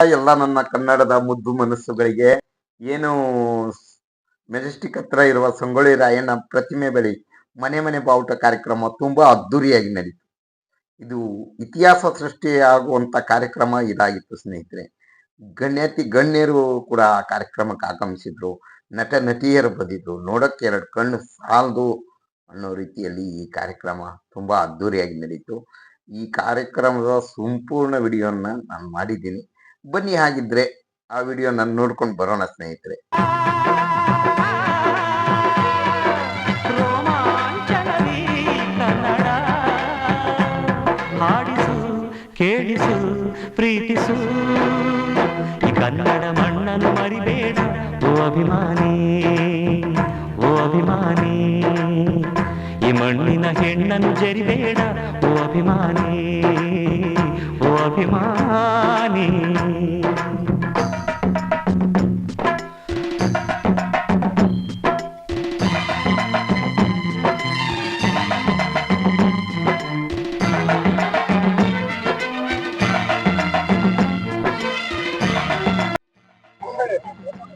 ಎಲ್ಲ ನನ್ನ ಕನ್ನಡದ ಮುದ್ದು ಮನಸ್ಸುಗಳಿಗೆ ಏನು ಮೆಜೆಸ್ಟಿಕ್ ಹತ್ರ ಇರುವ ಸಂಗೊಳ್ಳಿ ರಾಯಣ್ಣ ಪ್ರತಿಮೆ ಬಳಿ ಮನೆ ಮನೆ ಬಾವುಟ ಕಾರ್ಯಕ್ರಮ ತುಂಬಾ ಅದ್ದೂರಿಯಾಗಿ ನಡೀತು. ಇದು ಇತಿಹಾಸ ಸೃಷ್ಟಿಯಾಗುವಂತ ಕಾರ್ಯಕ್ರಮ ಇದಾಗಿತ್ತು ಸ್ನೇಹಿತರೆ. ಗಣ್ಯರು ಕೂಡ ಆ ಕಾರ್ಯಕ್ರಮಕ್ಕೆ ಆಗಮಿಸಿದ್ರು. ನಟ ನಟಿಯರು ಬಂದಿದ್ರು. ನೋಡಕ್ಕೆ ಎರಡು ಕಣ್ಣು ಸಾಲದು ಅನ್ನೋ ರೀತಿಯಲ್ಲಿ ಈ ಕಾರ್ಯಕ್ರಮ ತುಂಬಾ ಅದ್ದೂರಿಯಾಗಿ ನಡೀತು. ಈ ಕಾರ್ಯಕ್ರಮದ ಸಂಪೂರ್ಣ ವಿಡಿಯೋನ ನಾನು ಮಾಡಿದ್ದೀನಿ. ಬನ್ನಿ, ಹಾಗಿದ್ರೆ ಆ ವಿಡಿಯೋ ನಾನು ನೋಡ್ಕೊಂಡು ಬರೋಣ ಸ್ನೇಹಿತರೆ. ಕೇಳಿಸು, ಪ್ರೀತಿಸು, ಈ ಕನ್ನಡ ಮಣ್ಣನ್ನು ಮರಿಬೇಡ ಓ ಅಭಿಮಾನಿ, ಓ ಅಭಿಮಾನಿ, ಈ ಮಣ್ಣಿನ ಹೆಣ್ಣನ್ನು ಜರಿಬೇಡ ಓ ಅಭಿಮಾನಿ, ಓ ಅಭಿಮಾನಿ.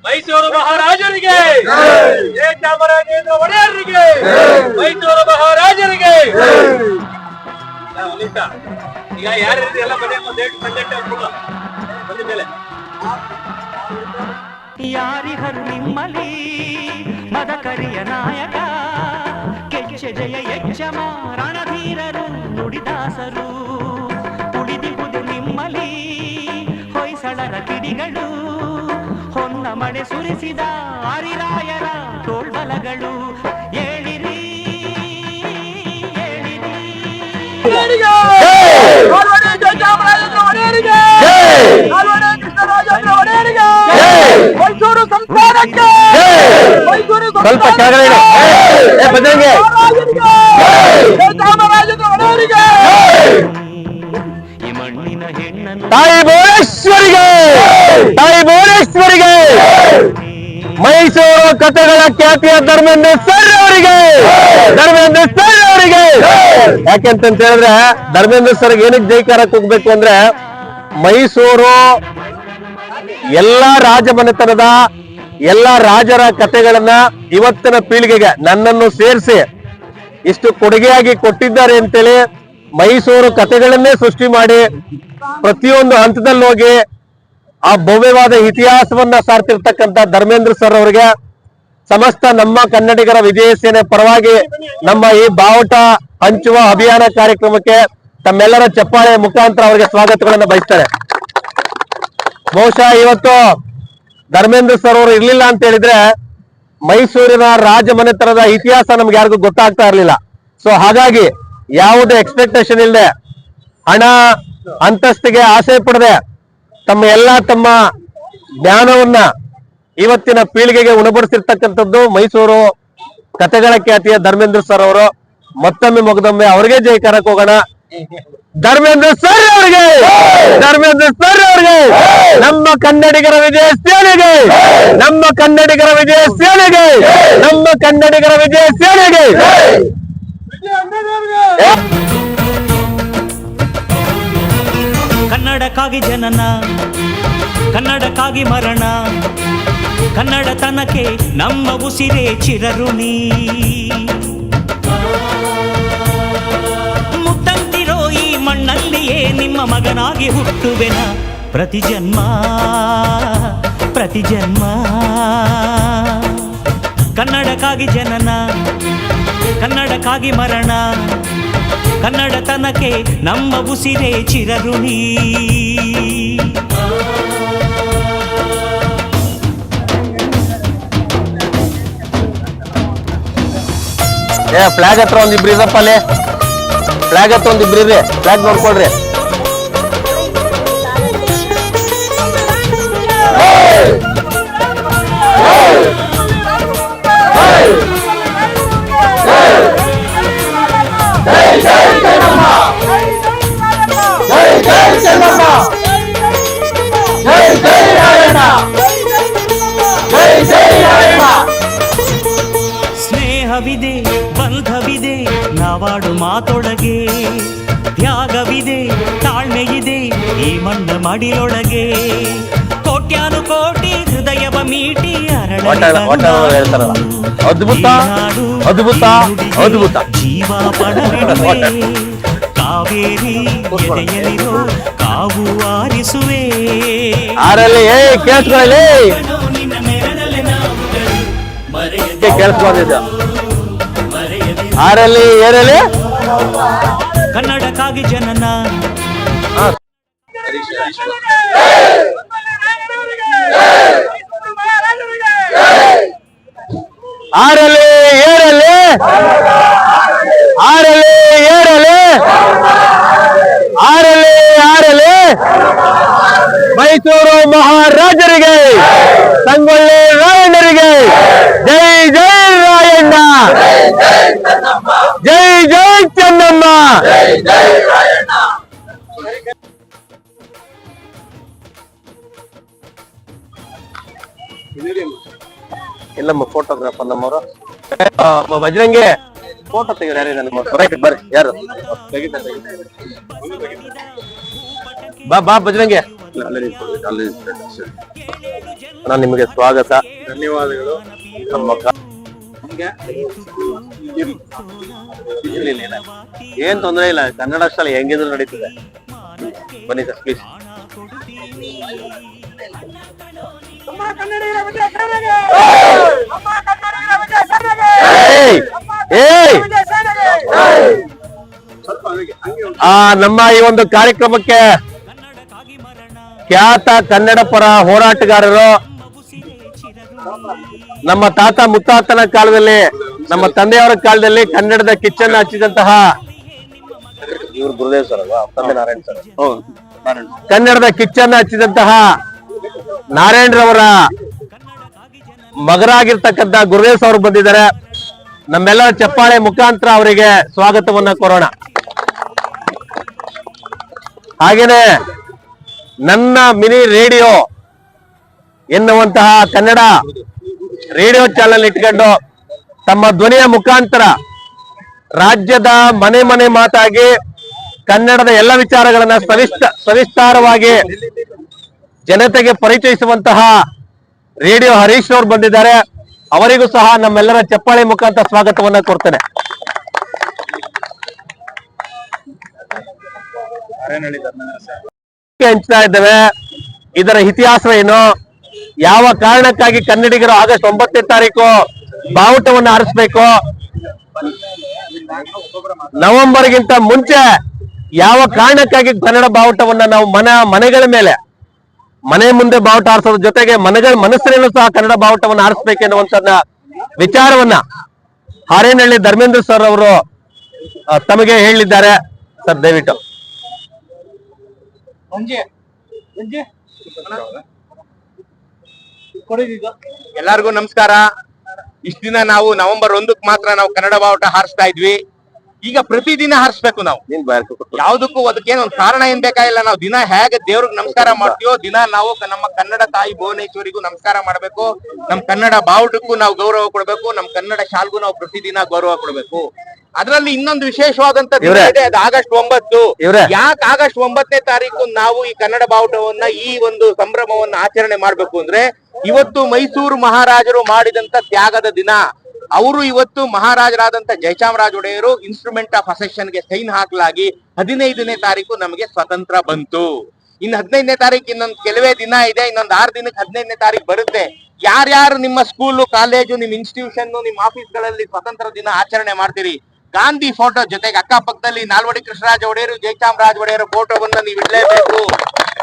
ಮೈಸೂರು ಮಹಾರಾಜರಿಗೆ, ಚಾಮರಾಜೇಂದ್ರ ಒಡೆಯರಿಗೆ, ಮೈಸೂರು ಮಹಾರಾಜರಿಗೆ. ಈಗ ಯಾರ ಎಲ್ಲ ಬಂದಿದ್ದೇನೆ. ಯಾರಿಗರು ನಿಮ್ಮಲಿ ಮದಕರಿಯ ನಾಯಕ, ಕೆಚ್ಚೆ ಜಯ ಯಜ್ಜಮ ರಣಧೀರರು ನುಡಿದಾಸರು, ಉಳಿದಿರುವುದು ನಿಮ್ಮಲಿ ಹೊಯ್ಸಳರ ಕಿಡಿಗಳು, ಹೊನ್ನ ಮಳೆ ಸುರಿಸಿದ ಹರಿರಾಯರ ತೋಳ್ಬಲಗಳು. ಏಳಿರಿ ಏಳಿರಿ, ಮೈಸೂರು ಸಂಸ್ಥಾನಕ್ಕೆ, ಸ್ವಲ್ಪ ಕೆಳಗಡೆ ಚಾಮರಾಜೇಂದ್ರ ಒಡೆಯರಿಗೆ, ಈ ಮಣ್ಣಿನ ಹೆಣ್ಣನ್ನು ತಾಯಿ ಭುವನೇಶ್ವರಿಗೆ, ತಾಯಿ ಭುವನೇಶ್ವರಿಗೆ, ಮೈಸೂರು ಕಥೆಗಳ ಖ್ಯಾತಿಯ ಧರ್ಮೇಂದ್ರ ಸರ್ ಅವರಿಗೆ, ಧರ್ಮೇಂದ್ರ ಸರ್ ಅವರಿಗೆ. ಯಾಕೆಂತ ಹೇಳಿದ್ರೆ ಧರ್ಮೇಂದ್ರ ಸರ್ಗೆ ಏನಕ್ಕೆ ಜೈಕಾರಕ್ಕೆ ಹೋಗ್ಬೇಕು ಅಂದ್ರೆ, ಮೈಸೂರು ಎಲ್ಲಾ ರಾಜಮನೆತನದ ಎಲ್ಲಾ ರಾಜರ ಕಥೆಗಳನ್ನ ಇವತ್ತಿನ ಪೀಳಿಗೆಗೆ ನನ್ನನ್ನು ಸೇರಿಸಿ ಇಷ್ಟು ಕೊಡುಗೆಯಾಗಿ ಕೊಟ್ಟಿದ್ದಾರೆ ಅಂತೇಳಿ ಮೈಸೂರು ಕಥೆಗಳನ್ನೇ ಸೃಷ್ಟಿ ಮಾಡಿ ಪ್ರತಿಯೊಂದು ಹಂತದಲ್ಲಿ ಹೋಗಿ ಆ ಭವ್ಯವಾದ ಇತಿಹಾಸವನ್ನ ಸಾರ್ತಿರ್ತಕ್ಕಂಥ ಧರ್ಮೇಂದ್ರ ಸರ್ ಅವರಿಗೆ ಸಮಸ್ತ ನಮ್ಮ ಕನ್ನಡಿಗರ ವಿಜಯ ಸೇನೆ ಪರವಾಗಿ ನಮ್ಮ ಈ ಬಾವುಟ ಹಂಚುವ ಅಭಿಯಾನ ಕಾರ್ಯಕ್ರಮಕ್ಕೆ ತಮ್ಮೆಲ್ಲರ ಚಪ್ಪಾಳೆ ಮುಖಾಂತರ ಅವರಿಗೆ ಸ್ವಾಗತಗಳನ್ನು ಬಯಸ್ತಾರೆ. ಬಹುಶಃ ಇವತ್ತು ಧರ್ಮೇಂದ್ರ ಸರ್ ಅವರು ಇರ್ಲಿಲ್ಲ ಅಂತ ಹೇಳಿದ್ರೆ ಮೈಸೂರಿನ ರಾಜಮನೆತನದ ಇತಿಹಾಸ ನಮ್ಗೆ ಯಾರಿಗೂ ಗೊತ್ತಾಗ್ತಾ ಇರ್ಲಿಲ್ಲ. ಸೊ ಹಾಗಾಗಿ ಯಾವುದೇ ಎಕ್ಸ್ಪೆಕ್ಟೇಷನ್ ಇಲ್ಲದೆ, ಹಣ ಅಂತಸ್ತಿಗೆ ಆಸೆ ಪಡದೆ ತಮ್ಮ ಜ್ಞಾನವನ್ನ ಇವತ್ತಿನ ಪೀಳಿಗೆಗೆ ಉಣಬಡಿಸಿರ್ತಕ್ಕಂಥದ್ದು ಮೈಸೂರು ಕಥೆಗಳ ಖ್ಯಾತಿಯ ಧರ್ಮೇಂದ್ರ ಸರ್ ಅವರು. ಮತ್ತೊಮ್ಮೆ ಮೊಗದೊಮ್ಮೆ ಅವರಿಗೆ ಜೈಕಾರಕ್ಕೆ ಹೋಗೋಣ. ಧರ್ಮೇಂದ್ರ ಸರ್ ಅವರಿಗೆ, ಧರ್ಮೇಂದ್ರ ಸರ್ ಅವರಿಗೆ, ನಮ್ಮ ಕನ್ನಡಿಗರ ವಿಜಯ ಸೇನೆಗೆ, ನಮ್ಮ ಕನ್ನಡಿಗರ ವಿಜಯ ಸೇನೆಗೆ, ನಮ್ಮ ಕನ್ನಡಿಗರ ವಿಜಯ ಸೇನೆಗೆ. ಕನ್ನಡಕ್ಕಾಗಿ ಜನನ, ಕನ್ನಡಕ್ಕಾಗಿ ಮರಣ, ಕನ್ನಡತನಕ್ಕೆ ನಮ್ಮ ಉಸಿರೇ ಚಿರಋಣಿ. ಮುತ್ತಂತಿರೋ ಈ ಮಣ್ಣಲ್ಲಿಯೇ ನಿಮ್ಮ ಮಗನಾಗಿ ಹುಟ್ಟುವೆನ ಪ್ರತಿ ಜನ್ಮ, ಪ್ರತಿ ಜನ್ಮ. ಕನ್ನಡಕ್ಕಾಗಿ ಜನನ, ಕನ್ನಡಕ್ಕಾಗಿ ಮರಣ, ಕನ್ನಡತನಕ್ಕೆ ನಮ್ಮ ಉಸಿರೇ ಚಿರಋಣಿ. ಫ್ಲಾಗ್ ಹತ್ರ ಒಂದಿಬ್ರು ಇರಪ್ಪ, ಅಲ್ಲೇ ಫ್ಲಾಗ್ ಹತ್ರ ಒಂದಿಬ್ರು ಇರ್ರಿ, ಫ್ಲಾಗ್ ನೋಡ್ಕೊಳ್ರಿ. ಸ್ನೇಹವಿದೆ, ಬಂಧವಿದೆ ನಾವಾಡು ಮಾತೊಳಗೆ, ತ್ಯಾಗವಿದೆ, ತಾಳ್ಮೆಯಿದೆ ಈ ಮಣ್ಣ ಮಡಿಲೊಳಗೆ ಕೋಟ್ಯಾನು ಕೋಟಿ ಹೃದಯವ ಮೀಟಿ ಹೇಳ್ತಾರಲ್ಲ, ಅದ್ಭುತ ಅದ್ಭುತ ಅದ್ಭುತ. ಜೀವ ಪಡವಿಡುವೆ ಕಾವೇರಿ ಎದೆಯಲಿರೋ ಕಾವು ಆರಿಸುವೆ. ಆರಲ್ಲಿ ಕೇಳಿಸ್ಕೊಳ್ಳಿ, ಕೇಳಿಸ್ಕೊಂಡಿದ್ದ ಆರಲ್ಲಿ ಏರಲ್ಲಿ ಕನ್ನಡಕ್ಕಾಗಿ ಜನನ ಆರಲ್ಲಿ ಏರಲ್ಲಿ ಆರಲ್ಲಿ ಏರಲ್ಲಿ ಆರಲ್ಲಿ ಆರಲ್ಲಿ ಮೈಸೂರು ಮಹಾರಾಜರಿಗೆ, ಸಂಗೊಳ್ಳಿ ರಾಯಣ್ಣರಿಗೆ ಜೈ ಜೈ ರಾಯಣ್ಣ, ಜೈ ಜೈ ಚೆನ್ನಮ್ಮ. ಇಲ್ಲಮ್ಮ ಫೋಟೋಗ್ರಾಫರ್ ನಮ್ಮವರು ಬಜರಂಗೆ ಫೋಟೋ ತೆಗೆದು ಯಾರು ನನಗೆ ಬರ್ರಿ, ಯಾರು ಬಾ ಬಾ ಬಜರಂಗೆ. ನಾನು ನಿಮಗೆ ಸ್ವಾಗತ, ಧನ್ಯವಾದಗಳು. ನಮ್ಮ ಏನ್ ತೊಂದರೆ ಇಲ್ಲ, ಕನ್ನಡ ಅಷ್ಟಲ್ಲ ಹೆಂಗಿದ್ರು ನಡೀತದೆ. ಬನ್ನಿ ಸರ್ ಪ್ಲೀಸ್. ನಮ್ಮ ಈ ಒಂದು ಕಾರ್ಯಕ್ರಮಕ್ಕೆ ಖ್ಯಾತ ಕನ್ನಡ ಪರ ಹೋರಾಟಗಾರರು, ನಮ್ಮ ತಾತ ಮುತ್ತಾತನ ಕಾಲದಲ್ಲಿ, ನಮ್ಮ ತಂದೆಯವರ ಕಾಲದಲ್ಲಿ ಕನ್ನಡದ ಕಿಚ್ಚನ್ನು ಹಚ್ಚಿದಂತಹ ಇವರು ಗುರುದೇವ್ ಸರ್ ಅಲ್ವಾ, ತಂದೆ ನಾರಾಯಣ್ ಸರ್, ಕನ್ನಡದ ಕಿಚ್ಚನ್ನು ಹಚ್ಚಿದಂತಹ ನಾರಾಯಣರವರ ಮಗರಾಗಿರ್ತಕ್ಕಂಥ ಗುರುದೇವ್ ಅವರು ಬಂದಿದ್ದಾರೆ. ನಮ್ಮೆಲ್ಲರ ಚಪ್ಪಾಳೆ ಮುಖಾಂತರ ಅವರಿಗೆ ಸ್ವಾಗತವನ್ನ ಕೋರೋಣ. ಹಾಗೇನೆ ನನ್ನ ಮಿನಿ ರೇಡಿಯೋ ಎನ್ನುವಂತಹ ಕನ್ನಡ ರೇಡಿಯೋ ಚಾನೆಲ್ ಇಟ್ಕೊಂಡು ತಮ್ಮ ಧ್ವನಿಯ ಮುಖಾಂತರ ರಾಜ್ಯದ ಮನೆ ಮನೆ ಮಾತಾಗಿ ಕನ್ನಡದ ಎಲ್ಲ ವಿಚಾರಗಳನ್ನ ಸವಿಸ್ತಾರವಾಗಿ ಜನತೆಗೆ ಪರಿಚಯಿಸುವಂತಹ ರೇಡಿಯೋ ಹರೀಶ್ ಅವರು ಬಂದಿದ್ದಾರೆ. ಅವರಿಗೂ ಸಹ ನಮ್ಮೆಲ್ಲರ ಚಪ್ಪಾಳೆ ಮುಖಾಂತರ ಸ್ವಾಗತವನ್ನ ಕೊಡ್ತೇನೆ. ಹಂಚ್ತಾ ಇದ್ದೇವೆ. ಇದರ ಇತಿಹಾಸ ಏನು, ಯಾವ ಕಾರಣಕ್ಕಾಗಿ ಕನ್ನಡಿಗರು ಆಗಸ್ಟ್ 9ನೇ ತಾರೀಕು ಬಾವುಟವನ್ನು ಹಾರಿಸ್ಬೇಕು, ನವೆಂಬರ್ಗಿಂತ ಮುಂಚೆ ಯಾವ ಕಾರಣಕ್ಕಾಗಿ ಕನ್ನಡ ಬಾವುಟವನ್ನ ನಾವು ಮನೆಗಳ ಮೇಲೆ ಮನೆ ಮುಂದೆ ಬಾವುಟ ಹಾರಿಸೋದ್ರ ಜೊತೆಗೆ ಮನಸ್ಸಿನಲ್ಲೂ ಸಹ ಕನ್ನಡ ಬಾವುಟವನ್ನು ಹಾರಿಸ್ಬೇಕೆನ್ನುವಂತ ವಿಚಾರವನ್ನ ಹಾರೇನಹಳ್ಳಿ ಧರ್ಮೇಂದ್ರ ಸರ್ ಅವರು ತಮಗೆ ಹೇಳಿದ್ದಾರೆ. ಸರ್ ದಯವಿಟ್ಟು. ಎಲ್ಲರಿಗೂ ನಮಸ್ಕಾರ. ಇಷ್ಟ ದಿನ ನಾವು ನವೆಂಬರ್ 1ಕ್ಕೆ ಮಾತ್ರ ನಾವು ಕನ್ನಡ ಬಾವುಟ ಹಾರಿಸ್ತಾ ಇದ್ವಿ. ಈಗ ಪ್ರತಿದಿನ ಹಾರಿಸ್ಬೇಕು ನಾವು. ಯಾವ್ದಕ್ಕೂ ಅದಕ್ಕೇನು ಒಂದು ಕಾರಣ ಏನ್ ಬೇಕಾಗಿಲ್ಲ. ನಾವು ದಿನ ಹೇಗೆ ದೇವ್ರಿಗೆ ನಮಸ್ಕಾರ ಮಾಡ್ತೀವೋ ದಿನ ನಾವು ನಮ್ಮ ಕನ್ನಡ ತಾಯಿ ಭುವನೇಶ್ವರಿಗೂ ನಮಸ್ಕಾರ ಮಾಡ್ಬೇಕು. ನಮ್ ಕನ್ನಡ ಬಾವುಟಕ್ಕೂ ನಾವು ಗೌರವ ಕೊಡ್ಬೇಕು. ನಮ್ ಕನ್ನಡ ಶಾಲ್ಗೂ ನಾವು ಪ್ರತಿದಿನ ಗೌರವ ಕೊಡ್ಬೇಕು. ಅದ್ರಲ್ಲಿ ಇನ್ನೊಂದು ವಿಶೇಷವಾದಂತ ದಿನ ಇದೆ, ಅದು ಆಗಸ್ಟ್ 9. ಯಾಕೆ ಆಗಸ್ಟ್ 9ನೇ ತಾರೀಕು ನಾವು ಈ ಕನ್ನಡ ಬಾವುಟವನ್ನ ಈ ಒಂದು ಸಂಭ್ರಮವನ್ನ ಆಚರಣೆ ಮಾಡ್ಬೇಕು ಅಂದ್ರೆ, ಇವತ್ತು ಮೈಸೂರು ಮಹಾರಾಜರು ಮಾಡಿದಂತ ತ್ಯಾಗದ ದಿನ. ಅವರು ಇವತ್ತು ಮಹಾರಾಜರಾದಂತ ಜಯಚಾಮರಾಜ ಒಡೆಯರು ಇನ್ಸ್ಟ್ರೂಮೆಂಟ್ ಆಫ್ ಅಸೆಷನ್ಗೆ ಸೈನ್ ಹಾಕಲಾಗಿ 15ನೇ ತಾರೀಕು ನಮಗೆ ಸ್ವತಂತ್ರ ಬಂತು. ಇನ್ನು 15ನೇ ತಾರೀಕು ಇನ್ನೊಂದು ಕೆಲವೇ ದಿನ ಇದೆ. ಇನ್ನೊಂದು 6 ದಿನಕ್ಕೆ 15ನೇ ತಾರೀಕು ಬರುತ್ತೆ. ಯಾರ್ಯಾರು ನಿಮ್ಮ ಸ್ಕೂಲು, ಕಾಲೇಜು, ನಿಮ್ ಇನ್ಸ್ಟಿಟ್ಯೂಷನ್, ನಿಮ್ ಆಫೀಸ್ಗಳಲ್ಲಿ ಸ್ವತಂತ್ರ ದಿನ ಆಚರಣೆ ಮಾಡ್ತೀರಿ, ಗಾಂಧಿ ಫೋಟೋ ಜೊತೆಗೆ ಅಕ್ಕಪಕ್ಕದಲ್ಲಿ ನಾಲ್ವಡಿ ಕೃಷ್ಣರಾಜ ಒಡೆಯರು, ಜಯಚಾಮರಾಜ ಒಡೆಯರ ಫೋಟೋವನ್ನ ನೀವು ಇಡಲೇಬೇಕು.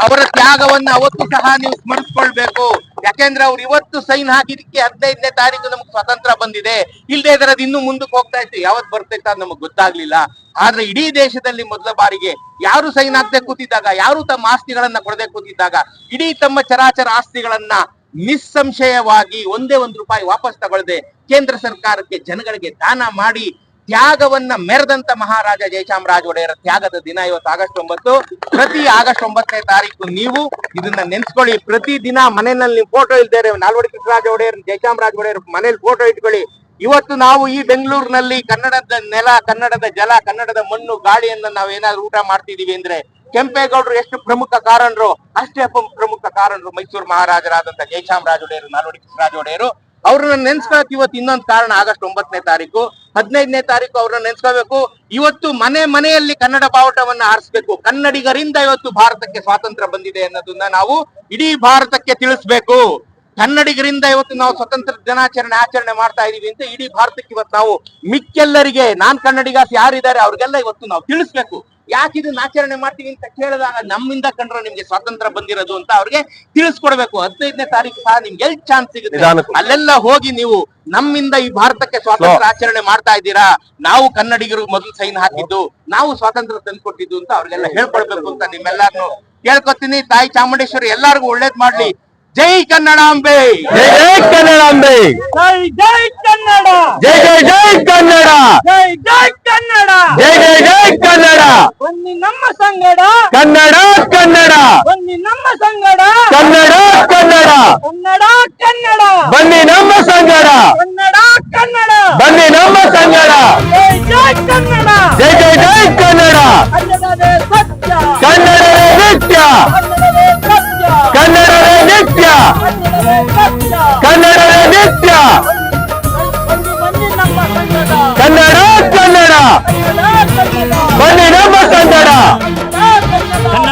ಅವರ ತ್ಯಾಗವನ್ನ ಅವತ್ತು ಸಹ ನೀವು ಸ್ಮರಿಸ್ಕೊಳ್ಬೇಕು. ಯಾಕೆಂದ್ರೆ ಅವ್ರು ಇವತ್ತು ಸೈನ್ ಹಾಕಿದಕ್ಕೆ 15ನೇ ತಾರೀಕು ನಮ್ಗೆ ಸ್ವತಂತ್ರ ಬಂದಿದೆ. ಇಲ್ದೇ ಇದ್ರದ್ ಇನ್ನು ಮುಂದಕ್ಕೆ ಹೋಗ್ತಾ ಇತ್ತು, ಯಾವತ್ ಬರ್ತೈತೆ ಅದು ನಮಗ್ ಗೊತ್ತಾಗ್ಲಿಲ್ಲ. ಆದ್ರೆ ಇಡೀ ದೇಶದಲ್ಲಿ ಮೊದಲ ಬಾರಿಗೆ ಯಾರು ಸೈನ್ ಹಾಕದೆ ಕೂತಿದ್ದಾಗ, ಯಾರು ತಮ್ಮ ಆಸ್ತಿಗಳನ್ನ ಕೊಡದೆ ಕೂತಿದ್ದಾಗ, ಇಡೀ ತಮ್ಮ ಚರಾಚರ ಆಸ್ತಿಗಳನ್ನ ನಿಸ್ಸಂಶಯವಾಗಿ ಒಂದೇ ₹1 ವಾಪಸ್ ತಗೊಳ್ಳದೆ ಕೇಂದ್ರ ಸರ್ಕಾರಕ್ಕೆ ಜನಗಳಿಗೆ ದಾನ ಮಾಡಿ ತ್ಯಾಗವನ್ನ ಮೆರೆದಂತ ಮಹಾರಾಜ ಜಯಚಾಮರಾಜ ಒಡೆಯರ ತ್ಯಾಗದ ದಿನ ಇವತ್ತು ಆಗಸ್ಟ್ 9. ಪ್ರತಿ ಆಗಸ್ಟ್ 9ನೇ ತಾರೀಕು ನೀವು ಇದನ್ನ ನೆನ್ಸ್ಕೊಳ್ಳಿ. ಪ್ರತಿ ದಿನ ಮನೆಯಲ್ಲಿ ಫೋಟೋ ಇಲ್ದೇರೆ ನಾಲ್ವಡಿ ಕೃಷ್ಣರಾಜ ಒಡೆಯರ್, ಜಯಚಾಮರಾಜ ಒಡೆಯರ್ ಮನೇಲಿ ಫೋಟೋ ಇಟ್ಕೊಳ್ಳಿ. ಇವತ್ತು ನಾವು ಈ ಬೆಂಗಳೂರಿನಲ್ಲಿ ಕನ್ನಡದ ನೆಲ, ಕನ್ನಡದ ಜಲ, ಕನ್ನಡದ ಮಣ್ಣು, ಗಾಳಿಯನ್ನ ನಾವೇನಾದ್ರೂ ಊಟ ಮಾಡ್ತಿದೀವಿ ಅಂದ್ರೆ ಕೆಂಪೇಗೌಡರು ಎಷ್ಟು ಪ್ರಮುಖ ಕಾರಣರು ಅಷ್ಟೇ ಪ್ರಮುಖ ಕಾರಣರು ಮೈಸೂರು ಮಹಾರಾಜರಾದಂತ ಜಯಚಾಮರಾಜ ಒಡೆಯರು, ನಾಲ್ವಡಿ ಕೃಷ್ಣರಾಜ ಒಡೆಯರು. ಅವ್ರನ್ನ ನೆನ್ಸ್ಕೊಳಕ್ ಇವತ್ತು ಇನ್ನೊಂದು ಕಾರಣ, ಆಗಸ್ಟ್ 9ನೇ ತಾರೀಕು 15ನೇ ತಾರೀಕು ಅವ್ರನ್ನ ನೆನ್ಸ್ಕೋಬೇಕು. ಇವತ್ತು ಮನೆಯಲ್ಲಿ ಕನ್ನಡ ಬಾವುಟವನ್ನ ಹಾರಿಸ್ಬೇಕು. ಕನ್ನಡಿಗರಿಂದ ಇವತ್ತು ಭಾರತಕ್ಕೆ ಸ್ವಾತಂತ್ರ್ಯ ಬಂದಿದೆ ಅನ್ನೋದನ್ನ ನಾವು ಇಡೀ ಭಾರತಕ್ಕೆ ತಿಳಿಸ್ಬೇಕು. ಕನ್ನಡಿಗರಿಂದ ಇವತ್ತು ನಾವು ಸ್ವತಂತ್ರ ಆಚರಣೆ ಮಾಡ್ತಾ ಇದೀವಿ ಅಂತ ಇಡೀ ಭಾರತಕ್ಕೆ ಇವತ್ತು ನಾವು ಮಿಕ್ಕೆಲ್ಲರಿಗೆ, ನಾನ್ ಕನ್ನಡಿಗಾಸ್ ಯಾರಿದ್ದಾರೆ ಅವ್ರಿಗೆಲ್ಲ ಇವತ್ತು ನಾವು ತಿಳಿಸ್ಬೇಕು. ಯಾಕೆ ಇದನ್ನ ಆಚರಣೆ ಮಾಡ್ತೀವಿ ಅಂತ ಕೇಳಿದಾಗ ನಮ್ಮಿಂದ ಕಂಡ್ರೆ ನಿಮ್ಗೆ ಸ್ವಾತಂತ್ರ್ಯ ಬಂದಿರೋದು ಅಂತ ಅವ್ರಿಗೆ ತಿಳಿಸ್ಕೊಡ್ಬೇಕು. 15ನೇ ತಾರೀಕು ಸಹ ನಿಮ್ಗೆ ಎಲ್ಲಿ ಚಾನ್ಸ್ ಸಿಗುತ್ತೆ ಅಲ್ಲೆಲ್ಲ ಹೋಗಿ ನೀವು ನಮ್ಮಿಂದ ಈ ಭಾರತಕ್ಕೆ ಸ್ವಾತಂತ್ರ್ಯ ಆಚರಣೆ ಮಾಡ್ತಾ ಇದ್ದೀರಾ, ನಾವು ಕನ್ನಡಿಗರು ಮೊದಲು ಸೈನ್ ಹಾಕಿದ್ದು, ನಾವು ಸ್ವಾತಂತ್ರ್ಯ ತಂದ್ಕೊಟ್ಟಿದ್ದು ಅಂತ ಅವ್ರಿಗೆಲ್ಲ ಹೇಳ್ಕೊಡ್ಬೇಕು ಅಂತ ನಿಮ್ಮೆಲ್ಲರನ್ನು ಕೇಳ್ಕೊತೀನಿ. ತಾಯಿ ಚಾಮುಂಡೇಶ್ವರಿ ಎಲ್ಲರಿಗೂ ಒಳ್ಳೇದ್ ಮಾಡ್ಲಿ. ಜೈ ಕನ್ನಡಾಂಬೆ, ಜೈ ಜೈ ಕನ್ನಡಾಂಬೆ, ಜೈ ಜೈ ಕನ್ನಡ, ಜೈ ಜೈ ಜೈ ಕನ್ನಡ, ಜೈ ಜೈ ಕನ್ನಡ, ಜೈ ಜೈ ಜೈ ಕನ್ನಡ. ಬನ್ನಿ ನಮ್ಮ ಸಂಗಡ, ಕನ್ನಡ ಕನ್ನಡ, ಬನ್ನಿ ನಮ್ಮ ಸಂಗಡ, ಕನ್ನಡ ಕನ್ನಡ, ಕನ್ನಡ ಕನ್ನಡ, ಬನ್ನಿ ನಮ್ಮ ಸಂಗಡ, ಕನ್ನಡ ಕನ್ನಡ, ಬನ್ನಿ ನಮ್ಮ ಸಂಗಡ. ಜೈ ಜೈ ಕನ್ನಡ, ಜೈ ಜೈ ಜೈ ಕನ್ನಡ, ಕನ್ನಡವೇ ಸತ್ಯ, ಕನ್ನಡವೇ ನಿತ್ಯ, ಕನ್ನಡವೇ ಸತ್ಯ, ಕನ್ನಡವೇ ನಿತ್ಯ, ಕನ್ನಡವೇ ಸತ್ಯ. ಕನ್ನಡವೇ ನಿತ್ಯ. ಬನ್ನಿ ಬನ್ನಿ ನಮ್ಮ ಸಂಗಡ, ಕನ್ನಡ ಕನ್ನಡ, ಕನ್ನಡ ಕನ್ನಡ, ಬನ್ನಿ ನಮ್ಮ ಸಂಗಡ,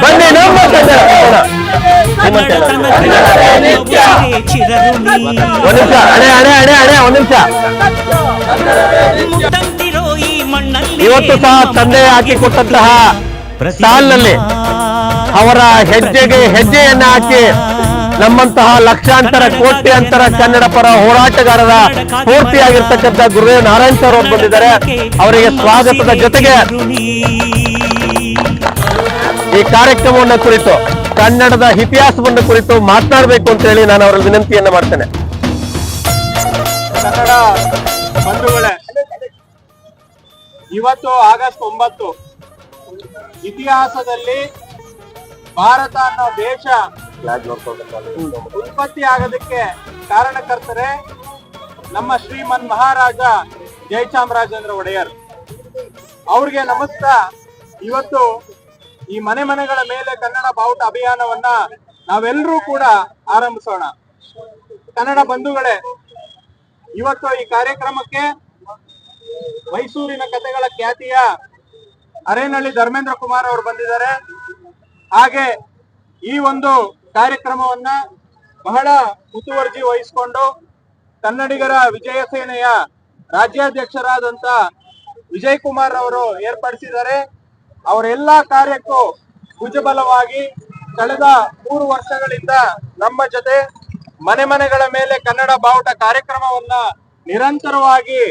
ಬನ್ನಿ ನಮ್ಮ ಸಂಗಡ. ಒಂದ್ ನಿಮಿಷ, ಅಣೆ ಒಂದ್ ನಿಮಿಷ. ಇವತ್ತು ಸಹ ತಂದೆ ಹಾಕಿ ಕೊಟ್ಟಂತಹ ಸಾಲಿನಲ್ಲಿ ಅವರ ಹೆಜ್ಜೆಗೆ ಹೆಜ್ಜೆಯನ್ನ ಹಾಕಿ ನಮ್ಮಂತಹ ಲಕ್ಷಾಂತರ ಕೋಟ್ಯಾಂತರ ಕನ್ನಡ ಪರ ಹೋರಾಟಗಾರರ ಸ್ಫೂರ್ತಿಯಾಗಿರ್ತಕ್ಕಂಥ ಗುರುದೇವ್ ನಾರಾಯಣ್ ಸರ್ ಅವರು ಬಂದಿದ್ದಾರೆ. ಅವರಿಗೆ ಸ್ವಾಗತದ ಜೊತೆಗೆ ಈ ಕಾರ್ಯಕ್ರಮವನ್ನು ಕುರಿತು, ಕನ್ನಡದ ಇತಿಹಾಸವನ್ನು ಕುರಿತು ಮಾತನಾಡಬೇಕು ಅಂತ ಹೇಳಿ ನಾನು ಅವರಲ್ಲಿ ವಿನಂತಿಯನ್ನ ಮಾಡ್ತೇನೆ. ಕನ್ನಡ ಬಂಧುಗಳೇ, ಇವತ್ತು ಆಗಸ್ಟ್ 9 ಇತಿಹಾಸದಲ್ಲಿ ಭಾರತ ಅನ್ನೋ ದೇಶ ಉತ್ಪತ್ತಿ ಆಗೋದಕ್ಕೆ ಕಾರಣಕರ್ತರೆ ನಮ್ಮ ಶ್ರೀಮನ್ ಮಹಾರಾಜ ಜಯಚಾಮರಾಜೇಂದ್ರ ಒಡೆಯರ್. ಅವ್ರಿಗೆ ನಮಸ್ತಾ. ಇವತ್ತು ಈ ಮನೆಗಳ ಮೇಲೆ ಕನ್ನಡ ಬಾವುಟ ಅಭಿಯಾನವನ್ನ ನಾವೆಲ್ಲರೂ ಕೂಡ ಆರಂಭಿಸೋಣ. ಕನ್ನಡ ಬಂಧುಗಳೇ, ಇವತ್ತು ಈ ಕಾರ್ಯಕ್ರಮಕ್ಕೆ ಮೈಸೂರಿನ ಕಥೆಗಳ ಖ್ಯಾತಿಯ ಅರೇನಹಳ್ಳಿ ಧರ್ಮೇಂದ್ರ ಕುಮಾರ್ ಅವರು ಬಂದಿದ್ದಾರೆ. ಹಾಗೆ ಈ ಒಂದು ಕಾರ್ಯಕ್ರಮವನ್ನ ಬಹಳ ಮುತುವರ್ಜಿ ವಹಿಸಿಕೊಂಡು ಕನ್ನಡಿಗರ ವಿಜಯ ಸೇನೆಯ ರಾಜ್ಯಾಧ್ಯಕ್ಷರಾದಂತ ವಿಜಯ್ ಕುಮಾರ್ ಅವರು ಏರ್ಪಡಿಸಿದ್ದಾರೆ. ಅವರೆಲ್ಲಾ ಕಾರ್ಯಕ್ಕೂ ಭುಜಬಲವಾಗಿ ಕಳೆದ 3 ವರ್ಷಗಳಿಂದ ನಮ್ಮ ಜೊತೆ ಮನೆಗಳ ಮೇಲೆ ಕನ್ನಡ ಬಾವುಟ ಕಾರ್ಯಕ್ರಮವನ್ನ ನಿರಂತರವಾಗಿ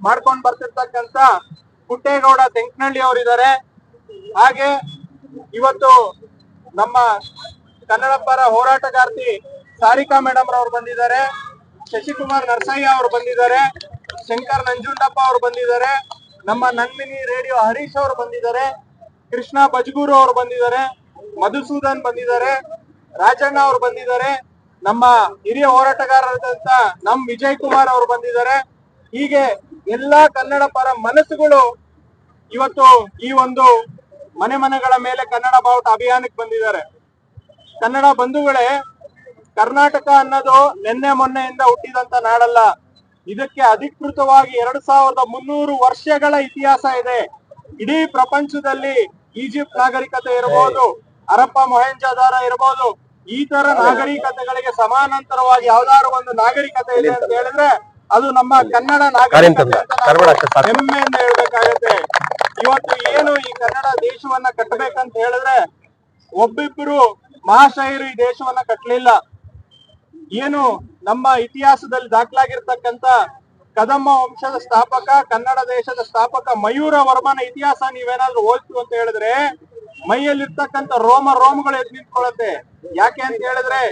ಮಾಡ್ಕೊಂಡು ಬರ್ತಿರ್ತಕ್ಕಂತ ಪುಟ್ಟೇಗೌಡ ತೆಂಕನಹಳ್ಳಿ ಅವರಿದ್ದಾರೆ. ಹಾಗೆ ಇವತ್ತು ನಮ್ಮ ಕನ್ನಡ ಪರ ಹೋರಾಟಗಾರ್ತಿ ಸಾರಿಕಾ ಮೇಡಮ್ ಅವರು ಬಂದಿದ್ದಾರೆ, ಶಶಿಕುಮಾರ್ ನರಸಯ್ಯ ಅವರು ಬಂದಿದ್ದಾರೆ, ಶಂಕರ್ ನಂಜುಂಡಪ್ಪ ಅವರು ಬಂದಿದ್ದಾರೆ, ನಮ್ಮ ನಂದಿನಿ ರೇಡಿಯೋ ಹರೀಶ್ ಅವರು ಬಂದಿದ್ದಾರೆ, ಕೃಷ್ಣ ಬಜಗೂರು ಅವರು ಬಂದಿದ್ದಾರೆ, ಮಧುಸೂದನ್ ಬಂದಿದ್ದಾರೆ, ರಾಜಣ್ಣ ಅವರು ಬಂದಿದ್ದಾರೆ, ನಮ್ಮ ಹಿರಿಯ ಹೋರಾಟಗಾರರಾದಂತ ನಮ್ ವಿಜಯ್ ಕುಮಾರ್ ಅವರು ಬಂದಿದ್ದಾರೆ. ಹೀಗೆ ಎಲ್ಲಾ ಕನ್ನಡ ಪರ ಮನಸ್ಸುಗಳು ಇವತ್ತು ಈ ಒಂದು ಮನೆಗಳ ಮೇಲೆ ಕನ್ನಡ ಬಾವುಟ ಅಭಿಯಾನಕ್ಕೆ ಬಂದಿದ್ದಾರೆ. ಕನ್ನಡ ಬಂಧುಗಳೇ, ಕರ್ನಾಟಕ ಅನ್ನೋದು ನಿನ್ನೆ ಮೊನ್ನೆಯಿಂದ ಹುಟ್ಟಿದಂತ ನಾಡಲ್ಲ. ಇದಕ್ಕೆ ಅಧಿಕೃತವಾಗಿ 2300 ವರ್ಷಗಳ ಇತಿಹಾಸ ಇದೆ. ಇಡೀ ಪ್ರಪಂಚದಲ್ಲಿ ಈಜಿಪ್ಟ್ ನಾಗರಿಕತೆ ಇರಬಹುದು, ಹರಪ್ಪ ಮೊಹೆಂಜೋದಾರೋ ಇರಬಹುದು, ಈ ತರ ನಾಗರಿಕತೆಗಳಿಗೆ ಸಮಾನಾಂತರವಾಗಿ ಯಾವ್ದಾದ್ರು ಒಂದು ನಾಗರಿಕತೆ ಇದೆ ಅಂತ ಹೇಳಿದ್ರೆ ಅದು ನಮ್ಮ ಕನ್ನಡ ನಾಗರಿಕತೆ ಹೆಮ್ಮೆಯಿಂದ ಹೇಳ್ಬೇಕಾಗತ್ತೆ. ಇವತ್ತು ಏನು ಈ ಕನ್ನಡ ದೇಶವನ್ನ ಕಟ್ಟಬೇಕಂತ ಹೇಳಿದ್ರೆ ಒಬ್ಬಿಬ್ರು ಮಹಾಶಯರು ಈ ದೇಶವನ್ನ ಕಟ್ಟಲಿಲ್ಲ. ಏನು ನಮ್ಮ ಇತಿಹಾಸದಲ್ಲಿ ದಾಖಲಾಗಿರ್ತಕ್ಕಂತ ಕದಂಬ ವಂಶದ ಸ್ಥಾಪಕ, ಕನ್ನಡ ದೇಶದ ಸ್ಥಾಪಕ ಮಯೂರ ವರ್ಮನ ಇತಿಹಾಸ ನೀವೇನಾದ್ರೂ ಓದ್ತು ಅಂತ ಹೇಳಿದ್ರೆ ಮೈಯಲ್ಲಿರ್ತಕ್ಕಂಥ ರೋಮಗಳು ಎದ್ದು ನಿಂತ್ಕೊಳ್ಳುತ್ತೆ. ಯಾಕೆ ಅಂತ ಹೇಳಿದ್ರೆ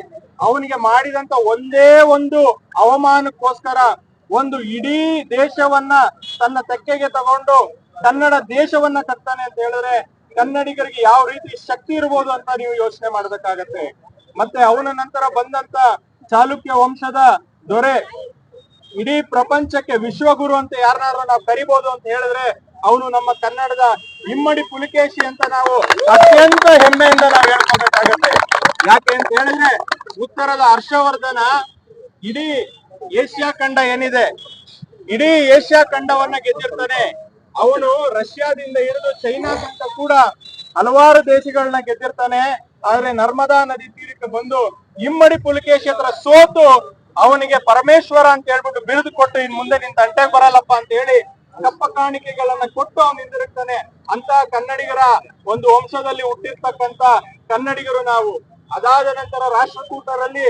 ಅವನಿಗೆ ಮಾಡಿದಂತ ಒಂದೇ ಒಂದು ಅವಮಾನಕ್ಕೋಸ್ಕರ ಒಂದು ಇಡೀ ದೇಶವನ್ನ ತನ್ನ ತೆಕ್ಕೆಗೆ ತಗೊಂಡು ಕನ್ನಡ ದೇಶವನ್ನ ಕಟ್ತಾನೆ ಅಂತ ಹೇಳಿದ್ರೆ ಕನ್ನಡಿಗರಿಗೆ ಯಾವ ರೀತಿ ಶಕ್ತಿ ಇರ್ಬೋದು ಅಂತ ನೀವು ಯೋಚನೆ ಮಾಡ್ಬೇಕಾಗತ್ತೆ. ಮತ್ತೆ ಅವನ ನಂತರ ಬಂದಂತ ಚಾಲುಕ್ಯ ವಂಶದ ದೊರೆ ಇಡೀ ಪ್ರಪಂಚಕ್ಕೆ ವಿಶ್ವಗುರು ಅಂತ ಯಾರನ್ನಾದ್ರೂ ನಾವು ಕರಿಬಹುದು ಅಂತ ಹೇಳಿದ್ರೆ ಅವನು ನಮ್ಮ ಕನ್ನಡದ ಇಮ್ಮಡಿ ಪುಲಿಕೇಶಿ ಅಂತ ನಾವು ಅತ್ಯಂತ ಹೆಮ್ಮೆಯಿಂದ ನಾವು ಹೇಳ್ಕೊಬೇಕಾಗತ್ತೆ. ಯಾಕೆ ಅಂತ ಹೇಳಿದ್ರೆ ಉತ್ತರದ ಹರ್ಷವರ್ಧನ ಇಡೀ ಏಷ್ಯಾ ಖಂಡ ಏನಿದೆ, ಇಡೀ ಏಷ್ಯಾ ಖಂಡವನ್ನ ಗೆದ್ದಿರ್ತಾನೆ. ಅವನು ರಷ್ಯಾದಿಂದ ಹಿಡಿದು ಚೈನಾ ತನಕ ಕೂಡ ಹಲವಾರು ದೇಶಗಳನ್ನ ಗೆದ್ದಿರ್ತಾನೆ. ಆದ್ರೆ ನರ್ಮದಾ ನದಿ ತೀರಕ್ಕೆ ಬಂದು ಇಮ್ಮಡಿ ಪುಲಿಕೇಶಿ ಹತ್ರ ಸೋತು ಅವನಿಗೆ ಪರಮೇಶ್ವರ ಅಂತ ಹೇಳ್ಬಿಟ್ಟು ಬಿರುದು ಕೊಟ್ಟು ಇನ್ ಮುಂದೆ ನಿನ್ ತಂಟೆಗೆ ಬರಲ್ಲಪ್ಪ ಅಂತ ಹೇಳಿ ಕಪ್ಪ ಕಾಣಿಕೆಗಳನ್ನ ಕೊಟ್ಟು ಅವನು ಹಿಂದಿರುಗ್ತಾನೆ. ಅಂತ ಕನ್ನಡಿಗರ ಒಂದು ವಂಶದಲ್ಲಿ ಹುಟ್ಟಿರ್ತಕ್ಕಂತ ಕನ್ನಡಿಗರು ನಾವು. ಅದಾದ ನಂತರ ರಾಷ್ಟ್ರಕೂಟರಲ್ಲಿ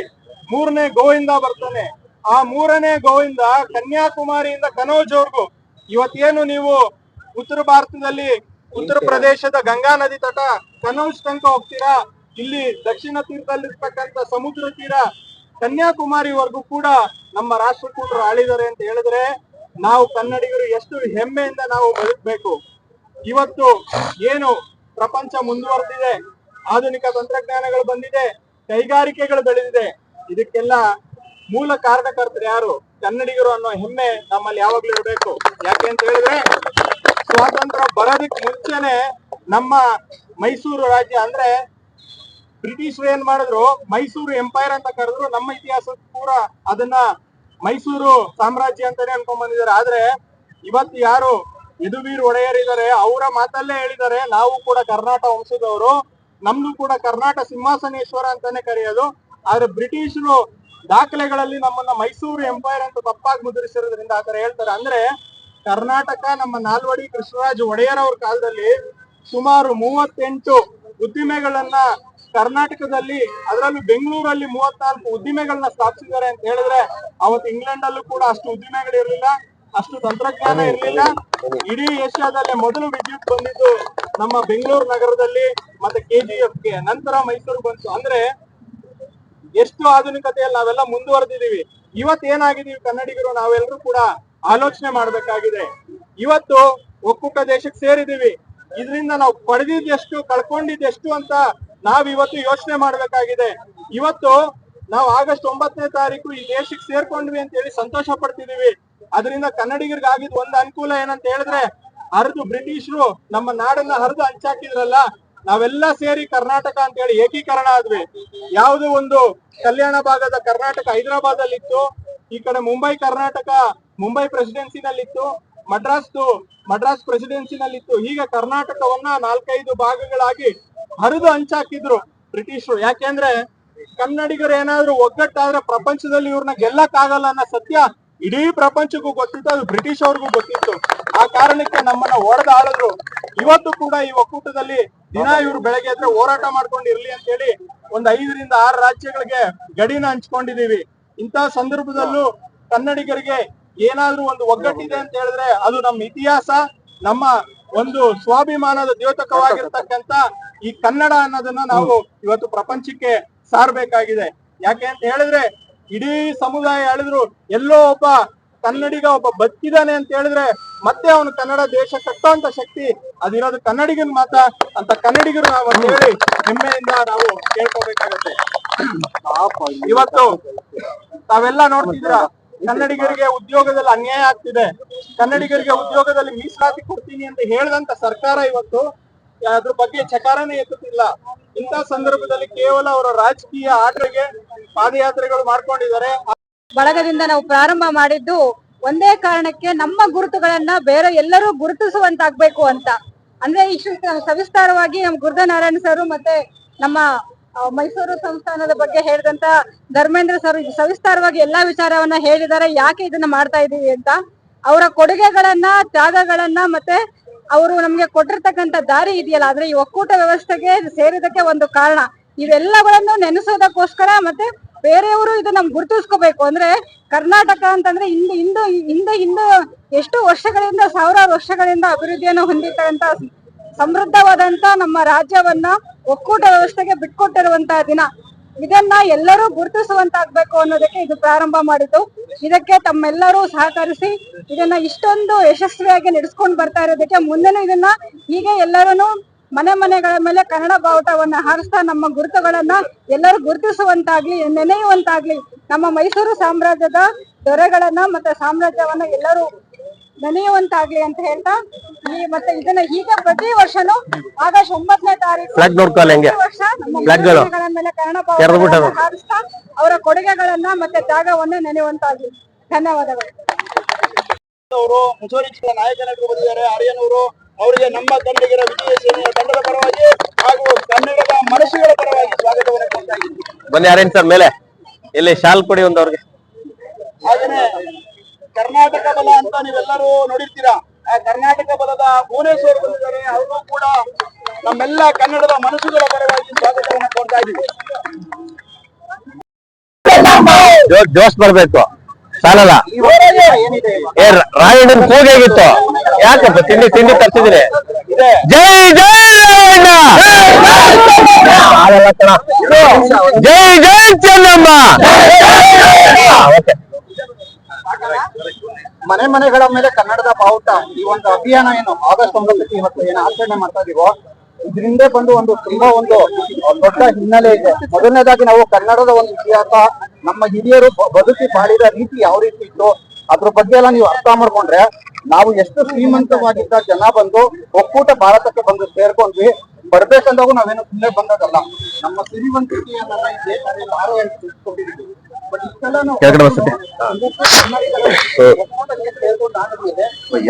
3ನೇ ಗೋವಿಂದ ಬರ್ತಾನೆ. ಆ 3ನೇ ಗೋವಿಂದ ಕನ್ಯಾಕುಮಾರಿಯಿಂದ ಕನೌಜ್ವರೆಗೂ ಇವತ್ತೇನು ನೀವು ಉತ್ತರ ಭಾರತದಲ್ಲಿ ಉತ್ತರ ಪ್ರದೇಶದ ಗಂಗಾ ನದಿ ತಟ ಕನೌಜ್ ತನಕ ಹೋಗ್ತೀರಾ, ಇಲ್ಲಿ ದಕ್ಷಿಣ ತೀರದಲ್ಲಿರ್ತಕ್ಕಂಥ ಸಮುದ್ರ ತೀರ ಕನ್ಯಾಕುಮಾರಿವರೆಗೂ ಕೂಡ ನಮ್ಮ ರಾಷ್ಟ್ರಕೂಟರು ಆಳಿದ್ದಾರೆ ಅಂತ ಹೇಳಿದ್ರೆ ನಾವು ಕನ್ನಡಿಗರು ಎಷ್ಟು ಹೆಮ್ಮೆಯಿಂದ ನಾವು ಬದುಕಬೇಕು. ಇವತ್ತು ಏನು ಪ್ರಪಂಚ ಮುಂದುವರೆದಿದೆ, ಆಧುನಿಕ ತಂತ್ರಜ್ಞಾನಗಳು ಬಂದಿದೆ, ಕೈಗಾರಿಕೆಗಳು ಬೆಳೆದಿದೆ, ಇದಕ್ಕೆಲ್ಲ ಮೂಲ ಕಾರಣಕರ್ತರು ಯಾರು? ಕನ್ನಡಿಗರು ಅನ್ನೋ ಹೆಮ್ಮೆ ನಮ್ಮಲ್ಲಿ ಯಾವಾಗ್ಲೂ ಇರಬೇಕು. ಯಾಕೆ ಅಂತ ಹೇಳಿದ್ರೆ ಸ್ವಾತಂತ್ರ್ಯ ಬರೋದಕ್ಕೆ ಮುಂಚೆನೆ ನಮ್ಮ ಮೈಸೂರು ರಾಜ್ಯ ಅಂದ್ರೆ ಬ್ರಿಟಿಷರು ಏನ್ ಮಾಡಿದ್ರು, ಮೈಸೂರು ಎಂಪೈರ್ ಅಂತ ಕರೆದ್ರು. ನಮ್ಮ ಇತಿಹಾಸ ಪೂರ ಅದನ್ನ ಮೈಸೂರು ಸಾಮ್ರಾಜ್ಯ ಅಂತಾನೆ ಅನ್ಕೊಂಡ್ ಬಂದಿದ್ದಾರೆ. ಆದ್ರೆ ಇವತ್ತು ಯಾರು ಯದುವೀರ್ ಒಡೆಯರ್ ಇದಾರೆ, ಅವರ ಮಾತಲ್ಲೇ ಹೇಳಿದ್ದಾರೆ ನಾವು ಕೂಡ ಕರ್ನಾಟಕ ವಂಶದವರು, ನಮ್ದು ಕೂಡ ಕರ್ನಾಟಕ ಸಿಂಹಾಸನೇಶ್ವರ ಅಂತಾನೆ ಕರೆಯೋದು. ಆದ್ರೆ ಬ್ರಿಟಿಷರು ದಾಖಲೆಗಳಲ್ಲಿ ನಮ್ಮನ್ನ ಮೈಸೂರು ಎಂಪೈರ್ ಅಂತ ತಪ್ಪಾಗಿ ಮುದ್ರಿಸಿರೋದ್ರಿಂದ ಆತರ ಹೇಳ್ತಾರೆ. ಅಂದ್ರೆ ಕರ್ನಾಟಕ ನಮ್ಮ ನಾಲ್ವಡಿ ಕೃಷ್ಣರಾಜ ಒಡೆಯರ್ ಅವ್ರ ಕಾಲದಲ್ಲಿ ಸುಮಾರು 38 ಉದ್ದಿಮೆಗಳನ್ನ ಕರ್ನಾಟಕದಲ್ಲಿ, ಅದರಲ್ಲೂ ಬೆಂಗಳೂರಲ್ಲಿ 34 ಉದ್ದಿಮೆಗಳನ್ನ ಸ್ಥಾಪಿಸಿದ್ದಾರೆ ಅಂತ ಹೇಳಿದ್ರೆ ಅವತ್ತು ಇಂಗ್ಲೆಂಡ್ ಅಲ್ಲೂ ಕೂಡ ಅಷ್ಟು ಉದ್ದಿಮೆಗಳಿರ್ಲಿಲ್ಲ, ಅಷ್ಟು ತಂತ್ರಜ್ಞಾನ ಇರ್ಲಿಲ್ಲ. ಇಡೀ ಏಷ್ಯಾದಲ್ಲೇ ಮೊದಲು ವಿದ್ಯುತ್ ಬಂದಿದ್ದು ನಮ್ಮ ಬೆಂಗಳೂರು ನಗರದಲ್ಲಿ, ಮತ್ತೆ KGF ಗೆ ನಂತರ ಮೈಸೂರು ಬಂತು. ಅಂದ್ರೆ ಎಷ್ಟು ಆಧುನಿಕತೆಯಲ್ಲಿ ನಾವೆಲ್ಲ ಮುಂದುವರೆದಿದೀವಿ. ಇವತ್ತು ಏನಾಗಿದೀವಿ ಕನ್ನಡಿಗರು, ನಾವೆಲ್ಲರೂ ಕೂಡ ಆಲೋಚನೆ ಮಾಡ್ಬೇಕಾಗಿದೆ. ಇವತ್ತು ಒಕ್ಕೂಟ ದೇಶಕ್ಕೆ ಸೇರಿದೀವಿ, ಇದರಿಂದ ನಾವು ಪಡೆದಿದ್ದೆಷ್ಟು ಕಳ್ಕೊಂಡಿದ್ದೆಷ್ಟು ಅಂತ ನಾವಿವತ್ತು ಯೋಚನೆ ಮಾಡ್ಬೇಕಾಗಿದೆ. ಇವತ್ತು ನಾವು ಆಗಸ್ಟ್ 9ನೇ ತಾರೀಕು ಈ ದೇಶಕ್ಕೆ ಸೇರ್ಕೊಂಡ್ವಿ ಅಂತ ಹೇಳಿ ಸಂತೋಷ ಪಡ್ತಿದೀವಿ. ಅದರಿಂದ ಕನ್ನಡಿಗರಿಗೆ ಆಗಿದ್ ಒಂದು ಅನುಕೂಲ ಏನಂತ ಹೇಳಿದ್ರೆ, ಬ್ರಿಟಿಷರು ನಮ್ಮ ನಾಡನ್ನ ಹರಿದು ಹಂಚಾಕಿದ್ರಲ್ಲ, ನಾವೆಲ್ಲ ಸೇರಿ ಕರ್ನಾಟಕ ಅಂತ ಹೇಳಿ ಏಕೀಕರಣ ಆದ್ವಿ. ಯಾವ್ದು ಒಂದು ಕಲ್ಯಾಣ ಭಾಗದ ಕರ್ನಾಟಕ ಹೈದರಾಬಾದ್ ಅಲ್ಲಿ ಇತ್ತು, ಈ ಕಡೆ ಮುಂಬೈ ಕರ್ನಾಟಕ ಮುಂಬೈ ಪ್ರೆಸಿಡೆನ್ಸಿನಲ್ಲಿತ್ತು, ಮಡ್ರಾಸ್ ಪ್ರೆಸಿಡೆನ್ಸಿನಲ್ಲಿತ್ತು. ಹೀಗೆ ಕರ್ನಾಟಕವನ್ನ 4-5 ಭಾಗಗಳಾಗಿ ಹರಿದು ಹಂಚಾಕಿದ್ರು ಬ್ರಿಟಿಷರು. ಯಾಕೆಂದ್ರೆ ಕನ್ನಡಿಗರು ಏನಾದ್ರು ಒಗ್ಗಟ್ಟಾದ್ರೆ ಪ್ರಪಂಚದಲ್ಲಿ ಇವ್ರನ್ನ ಗೆಲ್ಲಕ್ ಆಗಲ್ಲ ಅನ್ನೋ ಸತ್ಯ ಇಡೀ ಪ್ರಪಂಚಕ್ಕೂ ಗೊತ್ತಿತ್ತು, ಅದು ಬ್ರಿಟಿಷ್ ಅವ್ರಿಗೂ ಗೊತ್ತಿತ್ತು. ಆ ಕಾರಣಕ್ಕೆ ನಮ್ಮನ್ನ ಆಳಿದ್ರು. ಇವತ್ತು ಕೂಡ ಈ ಒಕ್ಕೂಟದಲ್ಲಿ ದಿನ ಇವ್ರು ಬೆಳಗ್ಗೆ ಎದ್ರೆ ಹೋರಾಟ ಮಾಡ್ಕೊಂಡು ಇರ್ಲಿ ಅಂತ ಹೇಳಿ ಒಂದು 5ರಿಂದ 6 ರಾಜ್ಯಗಳಿಗೆ ಗಡಿನ ಹಂಚ್ಕೊಂಡಿದೀವಿ. ಇಂತಹ ಸಂದರ್ಭದಲ್ಲೂ ಕನ್ನಡಿಗರಿಗೆ ಏನಾದ್ರೂ ಒಂದು ಒಗ್ಗಟ್ಟಿದೆ ಅಂತ ಹೇಳಿದ್ರೆ ಅದು ನಮ್ಮ ಇತಿಹಾಸ, ನಮ್ಮ ಒಂದು ಸ್ವಾಭಿಮಾನದ ದ್ಯೋತಕವಾಗಿರ್ತಕ್ಕಂತ ಈ ಕನ್ನಡ ಅನ್ನೋದನ್ನ ನಾವು ಇವತ್ತು ಪ್ರಪಂಚಕ್ಕೆ ಸಾರ್ಬೇಕಾಗಿದೆ. ಯಾಕೆ ಅಂತ ಹೇಳಿದ್ರೆ ಇಡೀ ಸಮುದಾಯ ಹೇಳಿದ್ರು ಎಲ್ಲೋ ಒಬ್ಬ ಕನ್ನಡಿಗ ಒಬ್ಬ ಬದುಕಿದಾನೆ ಅಂತ ಹೇಳಿದ್ರೆ ಮತ್ತೆ ಅವನು ಕನ್ನಡ ದೇಶ ಕಟ್ಟುವಂತ ಶಕ್ತಿ ಅದಿರೋದು ಕನ್ನಡಿಗನ್ ಮಾತ್ರ ಅಂತ ಕನ್ನಡಿಗರು ನಾವು ಅಂತ ಹೇಳಿ ಹೆಮ್ಮೆಯಿಂದ ನಾವು ಕೇಳ್ಕೋಬೇಕಾಗತ್ತೆ. ಇವತ್ತು ತಾವೆಲ್ಲ ನೋಡ್ತಿದ್ದೀರಾ, ಕನ್ನಡಿಗರಿಗೆ ಉದ್ಯೋಗದಲ್ಲಿ ಅನ್ಯಾಯ ಆಗ್ತಿದೆ, ಕನ್ನಡಿಗರಿಗೆ ಉದ್ಯೋಗದಲ್ಲಿ ಮೀಸಲಾತಿ ಕೊಡ್ತೀನಿ ಅಂತ ಹೇಳಿದಂತ ಸರ್ಕಾರ ಇವತ್ತು ಅದ್ರ ಬಗ್ಗೆ ಚಕಾರನೇ ಎತ್ತುತ್ತಿಲ್ಲ. ಇಂಥ ಸಂದರ್ಭದಲ್ಲಿ ಕೇವಲ ಅವರ ರಾಜಕೀಯ ಆಟಗಳಿಗೆ ಪಾದಯಾತ್ರೆಗಳು ಮಾಡ್ಕೊಂಡಿದ್ದಾರೆ. ಬಳಗದಿಂದ ನಾವು ಪ್ರಾರಂಭ ಮಾಡಿದ್ದು ಒಂದೇ ಕಾರಣಕ್ಕೆ, ನಮ್ಮ ಗುರುತುಗಳನ್ನ ಬೇರೆ ಎಲ್ಲರೂ ಗುರುತಿಸುವಂತಾಗ್ಬೇಕು ಅಂತ. ಅಂದ್ರೆ ಇಷ್ಟು ಸವಿಸ್ತಾರವಾಗಿ ನಮ್ಮ ಗುರುನಾರಾಯಣ ಸರ್ ಮತ್ತೆ ನಮ್ಮ ಮೈಸೂರು ಸಂಸ್ಥಾನದ ಬಗ್ಗೆ ಹೇಳಿದಂತ ಧರ್ಮೇಂದ್ರ ಸರ್ ಸವಿಸ್ತಾರವಾಗಿ ಎಲ್ಲಾ ವಿಚಾರವನ್ನ ಹೇಳಿದ್ದಾರೆ. ಯಾಕೆ ಇದನ್ನ ಮಾಡ್ತಾ ಇದೀವಿ ಅಂತ, ಅವರ ಕೊಡುಗೆಗಳನ್ನ, ತ್ಯಾಗಗಳನ್ನ, ಮತ್ತೆ ಅವರು ನಮ್ಗೆ ಕೊಟ್ಟಿರ್ತಕ್ಕಂಥ ದಾರಿ ಇದೆಯಲ್ಲ, ಆದ್ರೆ ಈ ಒಕ್ಕೂಟ ವ್ಯವಸ್ಥೆಗೆ ಸೇರಿದಕ್ಕೆ ಒಂದು ಕಾರಣ. ಇವೆಲ್ಲಗಳನ್ನು ನೆನೆಸೋದಕ್ಕೋಸ್ಕರ ಮತ್ತೆ ಬೇರೆಯವರು ಇದು ನಮ್ಗೆ ಗುರುತಿಸ್ಕೋಬೇಕು. ಅಂದ್ರೆ ಕರ್ನಾಟಕ ಅಂತಂದ್ರೆ ಹಿಂದೆ ಎಷ್ಟು ವರ್ಷಗಳಿಂದ, ಸಾವಿರಾರು ವರ್ಷಗಳಿಂದ ಅಭಿವೃದ್ಧಿಯನ್ನು ಹೊಂದಿರ್ತಕ್ಕಂತ ಸಮೃದ್ಧವಾದಂತ ನಮ್ಮ ರಾಜ್ಯವನ್ನ ಒಕ್ಕೂಟ ವ್ಯವಸ್ಥೆಗೆ ಬಿಟ್ಕೊಟ್ಟಿರುವಂತಹ ದಿನ. ಇದನ್ನ ಎಲ್ಲರೂ ಗುರುತಿಸುವಂತಾಗ್ಬೇಕು ಅನ್ನೋದಕ್ಕೆ ಇದು ಪ್ರಾರಂಭ ಮಾಡಿದ್ದು. ಇದಕ್ಕೆ ತಮ್ಮೆಲ್ಲರೂ ಸಹಕರಿಸಿ ಇದನ್ನ ಇಷ್ಟೊಂದು ಯಶಸ್ವಿಯಾಗಿ ನಡೆಸ್ಕೊಂಡು ಬರ್ತಾ ಇರೋದಕ್ಕೆ ಮುಂದೆನೂ ಇದನ್ನ ಹೀಗೆ ಎಲ್ಲರೂ ಮನೆಗಳ ಮೇಲೆ ಕನ್ನಡ ಬಾವುಟವನ್ನ ಹಾರಿಸ್ತಾ ನಮ್ಮ ಗುರುತುಗಳನ್ನ ಎಲ್ಲರೂ ಗುರುತಿಸುವಂತಾಗ್ಲಿ, ನೆನೆಯುವಂತಾಗ್ಲಿ, ನಮ್ಮ ಮೈಸೂರು ಸಾಮ್ರಾಜ್ಯದ ದೊರೆಗಳನ್ನ ಮತ್ತೆ ಸಾಮ್ರಾಜ್ಯವನ್ನ ಎಲ್ಲರೂ ನೆನೆಯುವಂತಾಗ್ಲಿ ಅಂತ ಹೇಳ್ತಾ ಮತ್ತೆ ಇದನ್ನ ಈಗ ಪ್ರತಿ ವರ್ಷನೂ ಆಗಸ್ಟ್ 9ನೇ ತಾರೀಕು ಫ್ಲಾಗ್ ನೋಡ್ಕೊಳ್ಳಿ ಹೆಂಗೆ ಪ್ರತಿ ವರ್ಷ ನಮ್ಮ ಫ್ಲಾಗ್ಗಳು ಮನೆಗಳ ಮೇಲೆ ಕೆರೆದ್ಬಿಟ್ಟವು. ಕರ್ಣಭಾವನೆಗಳನ್ನ ಹಾರಿಸ್ತಾ ಅವರ ಕೊಡುಗೆಗಳನ್ನ ಮತ್ತೆ ತ್ಯಾಗವನ್ನ ನೆನೆಯುವಂತಾಗ್ಲಿ. ಧನ್ಯವಾದಗಳು. ಅವರು ಮುಸೋರಿ ನಾಯಕ ನಟರು ಬಂದಿದ್ದಾರೆ ಆರ್ಯನವರು. ಅವರಿಗೆ ನಮ್ಮ ಕನ್ನಡಿಗರ ವಿಜಯ ಸೇನೆಯ ತಂಡದ ಪರವಾಗಿ ಹಾಗೂ ಕನ್ನಡದ ಮನಸ್ಸುಗಳ ಪರವಾಗಿ ಸ್ವಾಗತವನ್ನು ಕೊಡ್ತಾ ಇದ್ದೀವಿ. ಬನ್ನಿ ಆರ್ಯನ್ ಸರ್ ಮೇಲೆ ಇಲ್ಲಿ ಶಾಲ್ ಕೊಡಿ ಒಂದು ಅವ್ರಿಗೆ. ಹಾಗೇನೆ ಕರ್ನಾಟಕ ಬಲ ಅಂತ ನೀವೆಲ್ಲರೂ ನೋಡಿರ್ತೀರಾ. ಆ ಕರ್ನಾಟಕ ಬಲದ ಭುವನೇಶ್ವರ್ ಬಂದಿದ್ದಾರೆ. ಅವರು ಕೂಡ ನಮ್ಮೆಲ್ಲ ಕನ್ನಡದ ಮನಸ್ಸುಗಳ ಪರವಾಗಿ ಸ್ವಾಗತವನ್ನು ಕೊಡ್ತಾ ಇದ್ದೀವಿ. ಜೋಶ್ ಬರ್ಬೇಕು, ಸಾಲಲ್ಲ. ಏನಿದೆ ಏ ರಾಯಣ್ಣನ್ ಕೂಗಾಗಿತ್ತು, ಯಾಕಪ್ಪ ತಿಂಡಿ ತಿಂಡಿ ತರ್ಸಿದಿರಿ. ಜೈ ಜೈ ರಾಯಣ್ಣ, ಆಗಲ್ಲ ಕಣ. ಜೈ ಜೈ ಚೆನ್ನಮ್ಮ. ಓಕೆ. ಮನೆ ಮನೆಗಳ ಮೇಲೆ ಕನ್ನಡದ ಬಾವುಟ ಈ ಒಂದು ಅಭಿಯಾನ ಏನು ಆಗಸ್ಟ್ 9ಕ್ಕೆ ಇವತ್ತು ಏನು ಆಚರಣೆ ಮಾಡ್ತಾ ಇದೀವೋ ಇದರಿಂದ ಬಂದು ಒಂದು ತುಂಬಾ ಒಂದು ದೊಡ್ಡ ಹಿನ್ನೆಲೆ ಇದೆ. ಮೊದಲನೇದಾಗಿ ನಾವು ಕನ್ನಡದ ಒಂದು ಇತಿಹಾಸ, ನಮ್ಮ ಹಿರಿಯರು ಬದುಕಿ ಬಾಳಿದ ರೀತಿ ಯಾವ ರೀತಿ ಇತ್ತು ಅದ್ರ ಬಗ್ಗೆ ಎಲ್ಲ ನೀವು ಅರ್ಥ ಮಾಡ್ಕೊಂಡ್ರೆ ನಾವು ಎಷ್ಟು ಶ್ರೀಮಂತವಾಗಿದ್ದ ಜನ ಬಂದು ಒಕ್ಕೂಟ ಭಾರತಕ್ಕೆ ಬಂದು ಸೇರ್ಕೊಂಡ್ವಿ. ಬರ್ಬೇಕಂದಾಗೂ ನಾವೇನು ಸುಮ್ಮನೆ ಬಂದದಲ್ಲ. ನಮ್ಮ ಸಿರಿವಂತಿಕೆಯನ್ನ ಈ ದೇಶದಲ್ಲಿ ಯಾರೋ ಹೇಳ್ಕೊಂಡಿದ್ದೀವಿ. ಬಟ್ ಇಷ್ಟೆಲ್ಲ ನಾವು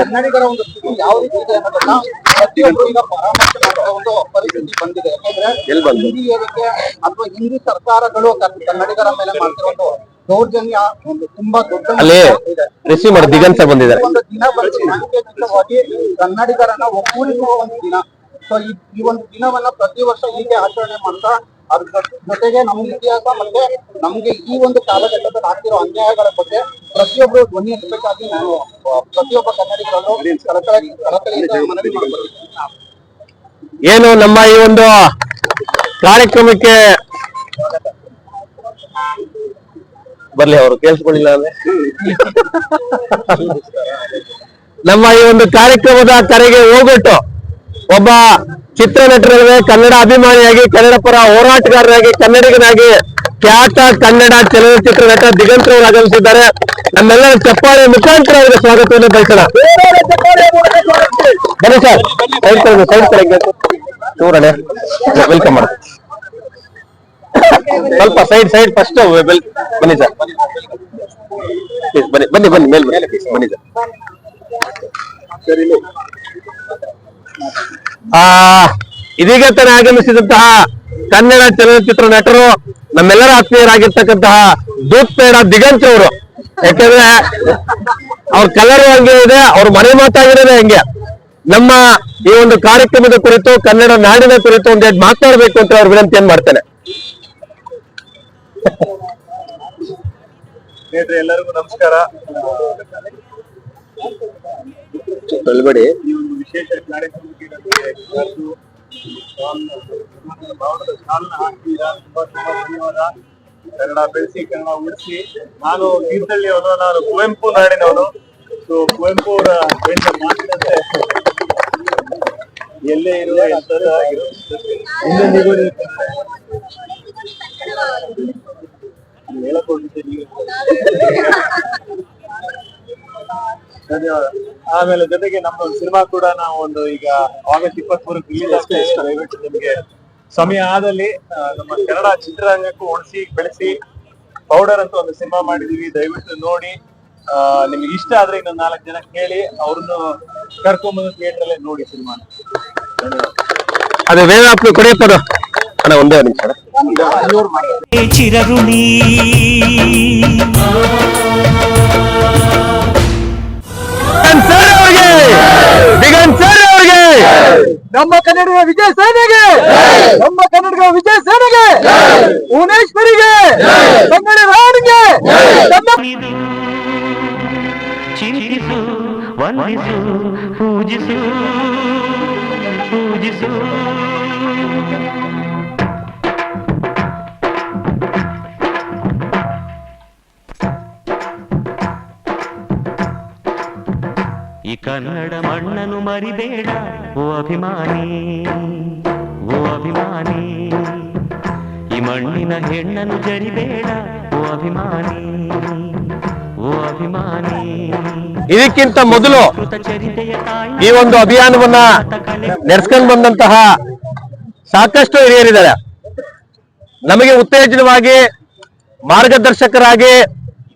ಕನ್ನಡಿಗರ ಒಂದು ಸ್ಥಿತಿ ಯಾವ ರೀತಿ ಇದೆ ಅನ್ನೋದನ್ನ ಪ್ರತಿಯೊಬ್ಬರು ಈಗ ಪರಾಮರ್ಶೆ ಮಾಡುವ ಒಂದು ಪರಿಸ್ಥಿತಿ ಬಂದಿದೆ. ಯಾಕಂದ್ರೆ ಹಿಂದಿ ಏರಿಕೆ ಅಥವಾ ಹಿಂದಿ ಸರ್ಕಾರಗಳು ಕನ್ನಡಿಗರ ಮೇಲೆ ಮಾಡ್ತಿರೋ ದೌರ್ಜನ್ಯ ಒಂದು ತುಂಬಾ ದೊಡ್ಡ ರಿಸೀವ್ ಮಾಡಿ ದಿಗಂತ ಬಂದಿದ್ದಾರೆ. ಒಂದು ದಿನ ಬಂದು ಸಾಂಕೇತಿಕವಾಗಿ ಕನ್ನಡಿಗರನ್ನ ಒಗ್ಗೂಡಿಸುವ ಒಂದು ದಿನ. ಸೊ ಈ ಒಂದು ದಿನವನ್ನ ಪ್ರತಿ ವರ್ಷ ಹೀಗೆ ಆಚರಣೆ ಮಾಡ್ತಾ ಅದ್ರ ಜೊತೆಗೆ ನಮ್ಮ ಇತಿಹಾಸ ಮತ್ತೆ ನಮ್ಗೆ ಈ ಒಂದು ಕಾಲಘಟ್ಟದಲ್ಲಿ ಆಗ್ತಿರೋ ಅನ್ಯಾಯಗಳ ಬಗ್ಗೆ ಪ್ರತಿಯೊಬ್ಬರು ಧ್ವನಿ ಎತ್ತಬೇಕಾಗಿ ನಾನು ಪ್ರತಿಯೊಬ್ಬ ಕನ್ನಡಿಗರಲ್ಲೂ ಕಳಕಳಿಯಿಂದ ಮನವಿ ಮಾಡಬಹುದು. ಏನು ನಮ್ಮ ಈ ಒಂದು ಕಾರ್ಯಕ್ರಮಕ್ಕೆ ಬರ್ಲಿ, ಅವರು ಕೇಳಿಸ್ಕೊಳ್ಳಿಲ್ಲ ಅಂದ್ರೆ ನಮ್ಮ ಈ ಒಂದು ಕಾರ್ಯಕ್ರಮದ ಕರೆಗೆ ಹೋಗ್ಬಿಟ್ಟು ಒಬ್ಬ ಚಿತ್ರನಟರಲ್ಲದೆ ಕನ್ನಡ ಅಭಿಮಾನಿಯಾಗಿ, ಕನ್ನಡ ಪರ ಹೋರಾಟಗಾರರಾಗಿ, ಕನ್ನಡಿಗನಾಗಿ ಖ್ಯಾತ ಕನ್ನಡ ಚಲನಚಿತ್ರ ನಟ ದಿಗಂತರವರು ಆಗಮಿಸಿದ್ದಾರೆ. ನಮ್ಮೆಲ್ಲರ ಚಪ್ಪಾಳೆ ಮುಖಾಂತರ ಅವರಿಗೆ ಸ್ವಾಗತವನ್ನು ಬಯಸೋಣ. ಬನ್ನಿ ಸರ್, ಸೈಡ್ ಕಡೆಗೆ ಚೂರಣೆ ವೆಲ್ಕಮ್ ಮಾಡಿ. ಸ್ವಲ್ಪ ಸೈಡ್ ಫಸ್ಟ್ ಬನ್ನಿ ಸರ್, ಪ್ಲೀಸ್ ಬನ್ನಿ ಮೇಲ್ ಬನ್ನಿ ಸರ್. ಇದೀಗ ತಾನೇ ಆಗಮಿಸಿದಂತಹ ಕನ್ನಡ ಚಲನಚಿತ್ರ ನಟರು, ನಮ್ಮೆಲ್ಲರ ಆತ್ಮೀಯರಾಗಿರ್ತಕ್ಕಂತಹ ದೂತ್ ಪೇಡ ದಿಗಂತ್ ಅವರು. ಯಾಕಂದ್ರೆ ಅವ್ರ ಕಲರ್ ಹಂಗೆ ಇದೆ, ಅವ್ರ ಮನೆ ಮಾತಾಗಿರೋದೇ ಹಂಗೆ. ನಮ್ಮ ಈ ಒಂದು ಕಾರ್ಯಕ್ರಮದ ಕುರಿತು, ಕನ್ನಡ ನಾಡಿನ ಕುರಿತು ಒಂದೆರಡು ಮಾತಾಡ್ಬೇಕು ಅಂತ ಅವ್ರ ವಿನಂತಿಯನ್ನು ಮಾಡ್ತೇನೆ. ಎಲ್ಲರಿಗೂ ನಮಸ್ಕಾರ. ಬೆಳಬೇಡಿ. ಈ ಒಂದು ವಿಶೇಷ ಕಾರ್ಯಕ್ರಮಕ್ಕೆ ತುಂಬಾ ಧನ್ಯವಾದ. ಕನ್ನಡ ಬೆಳೆಸಿ, ಕನ್ನಡ ಉಳಿಸಿ. ನಾನು ತೀರ್ಥಹಳ್ಳಿಯವನು, ನಾನು ಕುವೆಂಪು ನಾಡಿನವನು. ಸೊ ಕುವೆಂಪು ಅವರ ಮಾತಿನಂತೆ ಎಲ್ಲೇ ಇರುವ ಎಂತರ ಹೇಳಕೊಂಡಿದ್ದೇನೆ. ಧನ್ಯವಾದ. ಆಮೇಲೆ ಜೊತೆಗೆ ನಮ್ಮ ಸಿನಿಮಾ ಕೂಡ ನಾವು ಒಂದು ಈಗ ಆಗಸ್ಟ್ 23ಕ್ಕೆ ರಿಲೀಸ್ ಆಗ್ತಾ ಇದೆ. ದಯವಿಟ್ಟು ನಿಮ್ಗೆ ಸಮಯ ಆದಲ್ಲಿ ನಮ್ಮ ಕನ್ನಡ ಚಿತ್ರರಂಗಕ್ಕೂ ಉಳಿಸಿ ಬೆಳೆಸಿ ಪೌಡರ್ ಅಂತ ಒಂದು ಸಿನಿಮಾ ಮಾಡಿದೀವಿ, ದಯವಿಟ್ಟು ನೋಡಿ. ನಿಮ್ಗೆ ಇಷ್ಟ ಆದ್ರೆ ಇನ್ನೊಂದು 4 ಜನ ಕೇಳಿ ಅವ್ರನ್ನು ಕರ್ಕೊಂಡ್ಬಂದು ಥಿಯೇಟರ್ ಅಲ್ಲೇ ನೋಡಿ ಸಿನಿಮಾ. ಅದು ವೇದಾಪ್ಲು ಕೊಡೆಯಪ್ಪದು ಅಣ್ಣ, ಒಂದೇ ನಿಮಿಷ. ಚಿರಋಣಿ ದಿಗಂತ್ ಸರ್ ಅವರಿಗೆ, ನಮ್ಮ ಕನ್ನಡಿಗ ವಿಜಯ ಸೇನೆಗೆ, ನಮ್ಮ ಕನ್ನಡಿಗ ವಿಜಯ ಸೇನೆಗೆ, ಭುವನೇಶ್ವರಿಗೆ, ಕನ್ನಡ ನಾಡಿಗೆ. ಚಿಂತಿಸು, ವಂದಿಸು, ಪೂಜಿಸು, ಪೂಜಿಸು. ಈ ಕನ್ನಡ ಮಣ್ಣನ್ನು ಮರಿಬೇಡ ಓ ಅಭಿಮಾನಿ, ಓ ಅಭಿಮಾನಿ. ಈ ಮಣ್ಣಿನ ಹೆಣ್ಣನ್ನು ಜರಿಬೇಡ ಓ ಅಭಿಮಾನಿ, ಓ ಅಭಿಮಾನಿ ಇದಕ್ಕಿಂತ ಮೊದಲು ಚರಿತೆಯ ತಾಯಿ ಈ ಒಂದು ಅಭಿಯಾನವನ್ನ ನಡೆಸ್ಕೊಂಡು ಬಂದಂತಹ ಸಾಕಷ್ಟು ಹಿರಿಯರಿದ್ದಾರೆ. ನಮಗೆ ಉತ್ತೇಜನವಾಗಿ ಮಾರ್ಗದರ್ಶಕರಾಗಿ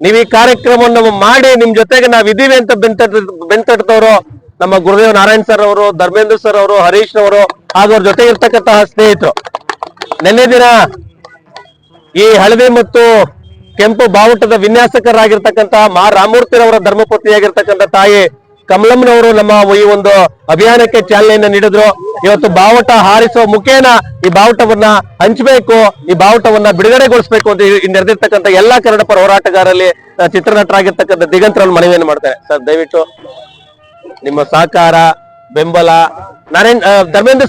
ನೀವು ಈ ಕಾರ್ಯಕ್ರಮವನ್ನು ಮಾಡಿ ನಿಮ್ ಜೊತೆಗೆ ನಾವಿದ್ದೀವಿ ಅಂತ ಬೆಂತಟ್ಟದವರು ನಮ್ಮ ಗುರುದೇವ್ ನಾರಾಯಣ್ ಸರ್ ಅವರು, ಧರ್ಮೇಂದ್ರ ಸರ್ ಅವರು, ಹರೀಶ್ ಅವರು ಹಾಗೂ ಅವ್ರ ಜೊತೆ ಇರ್ತಕ್ಕಂತಹ ಸ್ನೇಹಿತರು. ನಿನ್ನೆ ದಿನ ಈ ಹಳದಿ ಮತ್ತು ಕೆಂಪು ಬಾವುಟದ ವಿನ್ಯಾಸಕರಾಗಿರ್ತಕ್ಕಂತಹ ಮಾ ರಾಮಮೂರ್ತಿರವರ ಧರ್ಮಪತ್ನಿಯಾಗಿರ್ತಕ್ಕಂಥ ತಾಯಿ ಕಮಲಮ್ಮನವರು ನಮ್ಮ ಈ ಒಂದು ಅಭಿಯಾನಕ್ಕೆ ಚಾಲನೆಯನ್ನು ನೀಡಿದ್ರು. ಇವತ್ತು ಬಾವುಟ ಹಾರಿಸುವ ಮುಖೇನ ಈ ಬಾವುಟವನ್ನ ಹಂಚಬೇಕು, ಈ ಬಾವುಟವನ್ನ ಬಿಡುಗಡೆಗೊಳಿಸಬೇಕು ಅಂತ ನೆರೆದಿರ್ತಕ್ಕಂಥ ಎಲ್ಲಾ ಕನ್ನಡ ಪರ ಹೋರಾಟಗಾರರಲ್ಲಿ ಚಿತ್ರನಟರಾಗಿರ್ತಕ್ಕಂಥ ದಿಗಂತರಲ್ಲಿ ಮನವಿಯನ್ನು ಮಾಡ್ತಾರೆ. ಸರ್, ದಯವಿಟ್ಟು ನಿಮ್ಮ ಸಹಕಾರ, ಬೆಂಬಲ. ಧರ್ಮೇಂದ್ರ